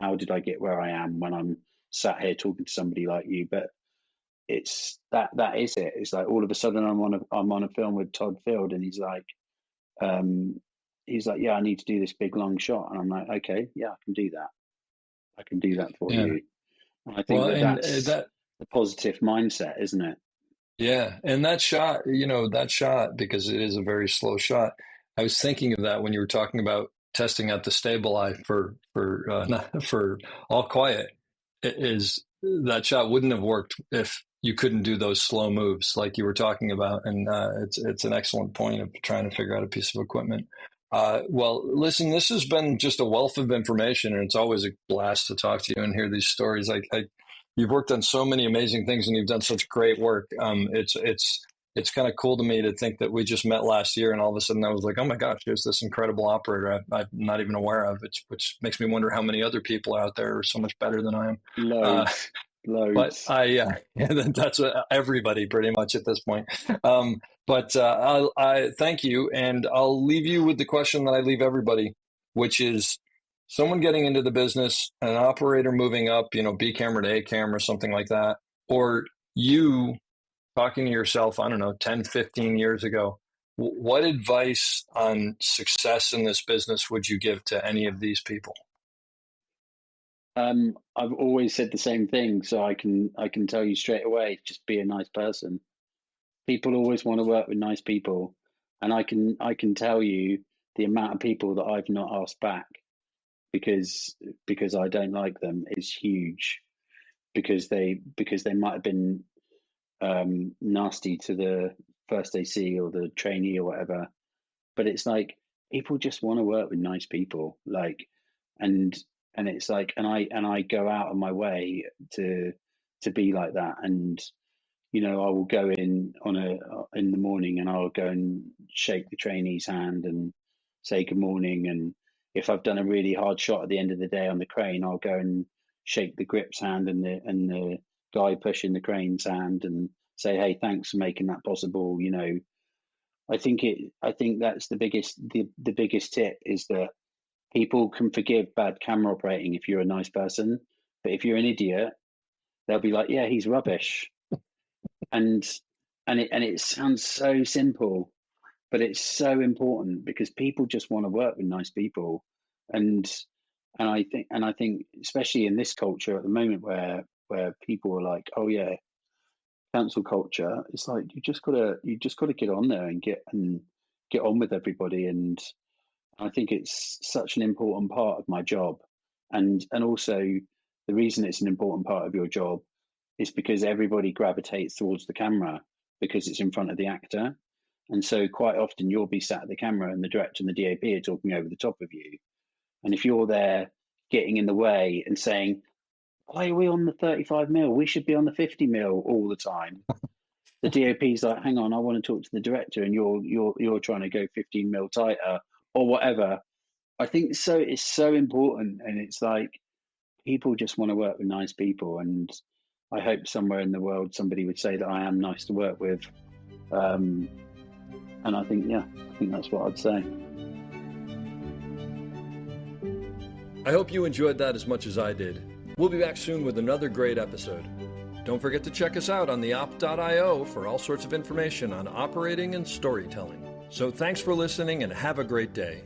how did I get where I am when I'm sat here talking to somebody like you. But it's that is it. It's like all of a sudden I'm on a film with Todd Field, and he's like, "Yeah, I need to do this big long shot," and I'm like, "Okay, yeah, I can do that. I can do that for Yeah. you." And I think Well, and that's that, the positive mindset, isn't it? yeah, and that shot, because it is a very slow shot. I was thinking of that when you were talking about testing out the stable eye for not for All Quiet. It is that shot wouldn't have worked if you couldn't do those slow moves like you were talking about, and it's an excellent point of trying to figure out a piece of equipment. Well, listen, this has been just a wealth of information, and it's always a blast to talk to you and hear these stories. You've worked on so many amazing things, and you've done such great work. It's kind of cool to me to think that we just met last year, and all of a sudden I was like, "Oh my gosh, there's this incredible operator I'm not even aware of," which makes me wonder how many other people out there are so much better than I am. Uh, Loads, but loads. that's everybody pretty much at this point. But I thank you, and I'll leave you with the question that I leave everybody, which is someone getting into the business, an operator moving up, B camera to A camera, something like that, or you talking to yourself, I don't know, 10, 15 years ago. What advice on success in this business would you give to any of these people? I've always said the same thing, so I can tell you straight away, just be a nice person. People always want to work with nice people, and I can tell you the amount of people that I've not asked back because I don't like them is huge, because they might have been nasty to the first AC or the trainee or whatever. But it's like people just want to work with nice people, like, and it's like, and I go out of my way to be like that. And I will go in in the morning, and I'll go and shake the trainee's hand and say good morning. And if I've done a really hard shot at the end of the day on the crane, I'll go and shake the grip's hand and the guy pushing the crane's hand and say, hey, thanks for making that possible. You know, I think that's the biggest tip is that people can forgive bad camera operating if you're a nice person, but if you're an idiot, they'll be like, yeah, he's rubbish. and it sounds so simple, but it's so important because people just want to work with nice people. And I think especially in this culture at the moment where people are like, oh yeah, cancel culture, it's like you just gotta get on there and get on with everybody. And I think it's such an important part of my job. And also the reason it's an important part of your job is because everybody gravitates towards the camera because it's in front of the actor. And so quite often you'll be sat at the camera and the director and the DOP are talking over the top of you. And if you're there getting in the way and saying, why are we on the 35 mil? We should be on the 50 mil all the time. The DOP's like, hang on, I want to talk to the director, and you're trying to go 15 mil tighter or whatever. I think so. It's so important, and it's like people just want to work with nice people, and I hope somewhere in the world somebody would say that I am nice to work with. And I think that's what I'd say. I hope you enjoyed that as much as I did. We'll be back soon with another great episode. Don't forget to check us out on theop.io for all sorts of information on operating and storytelling. So thanks for listening and have a great day.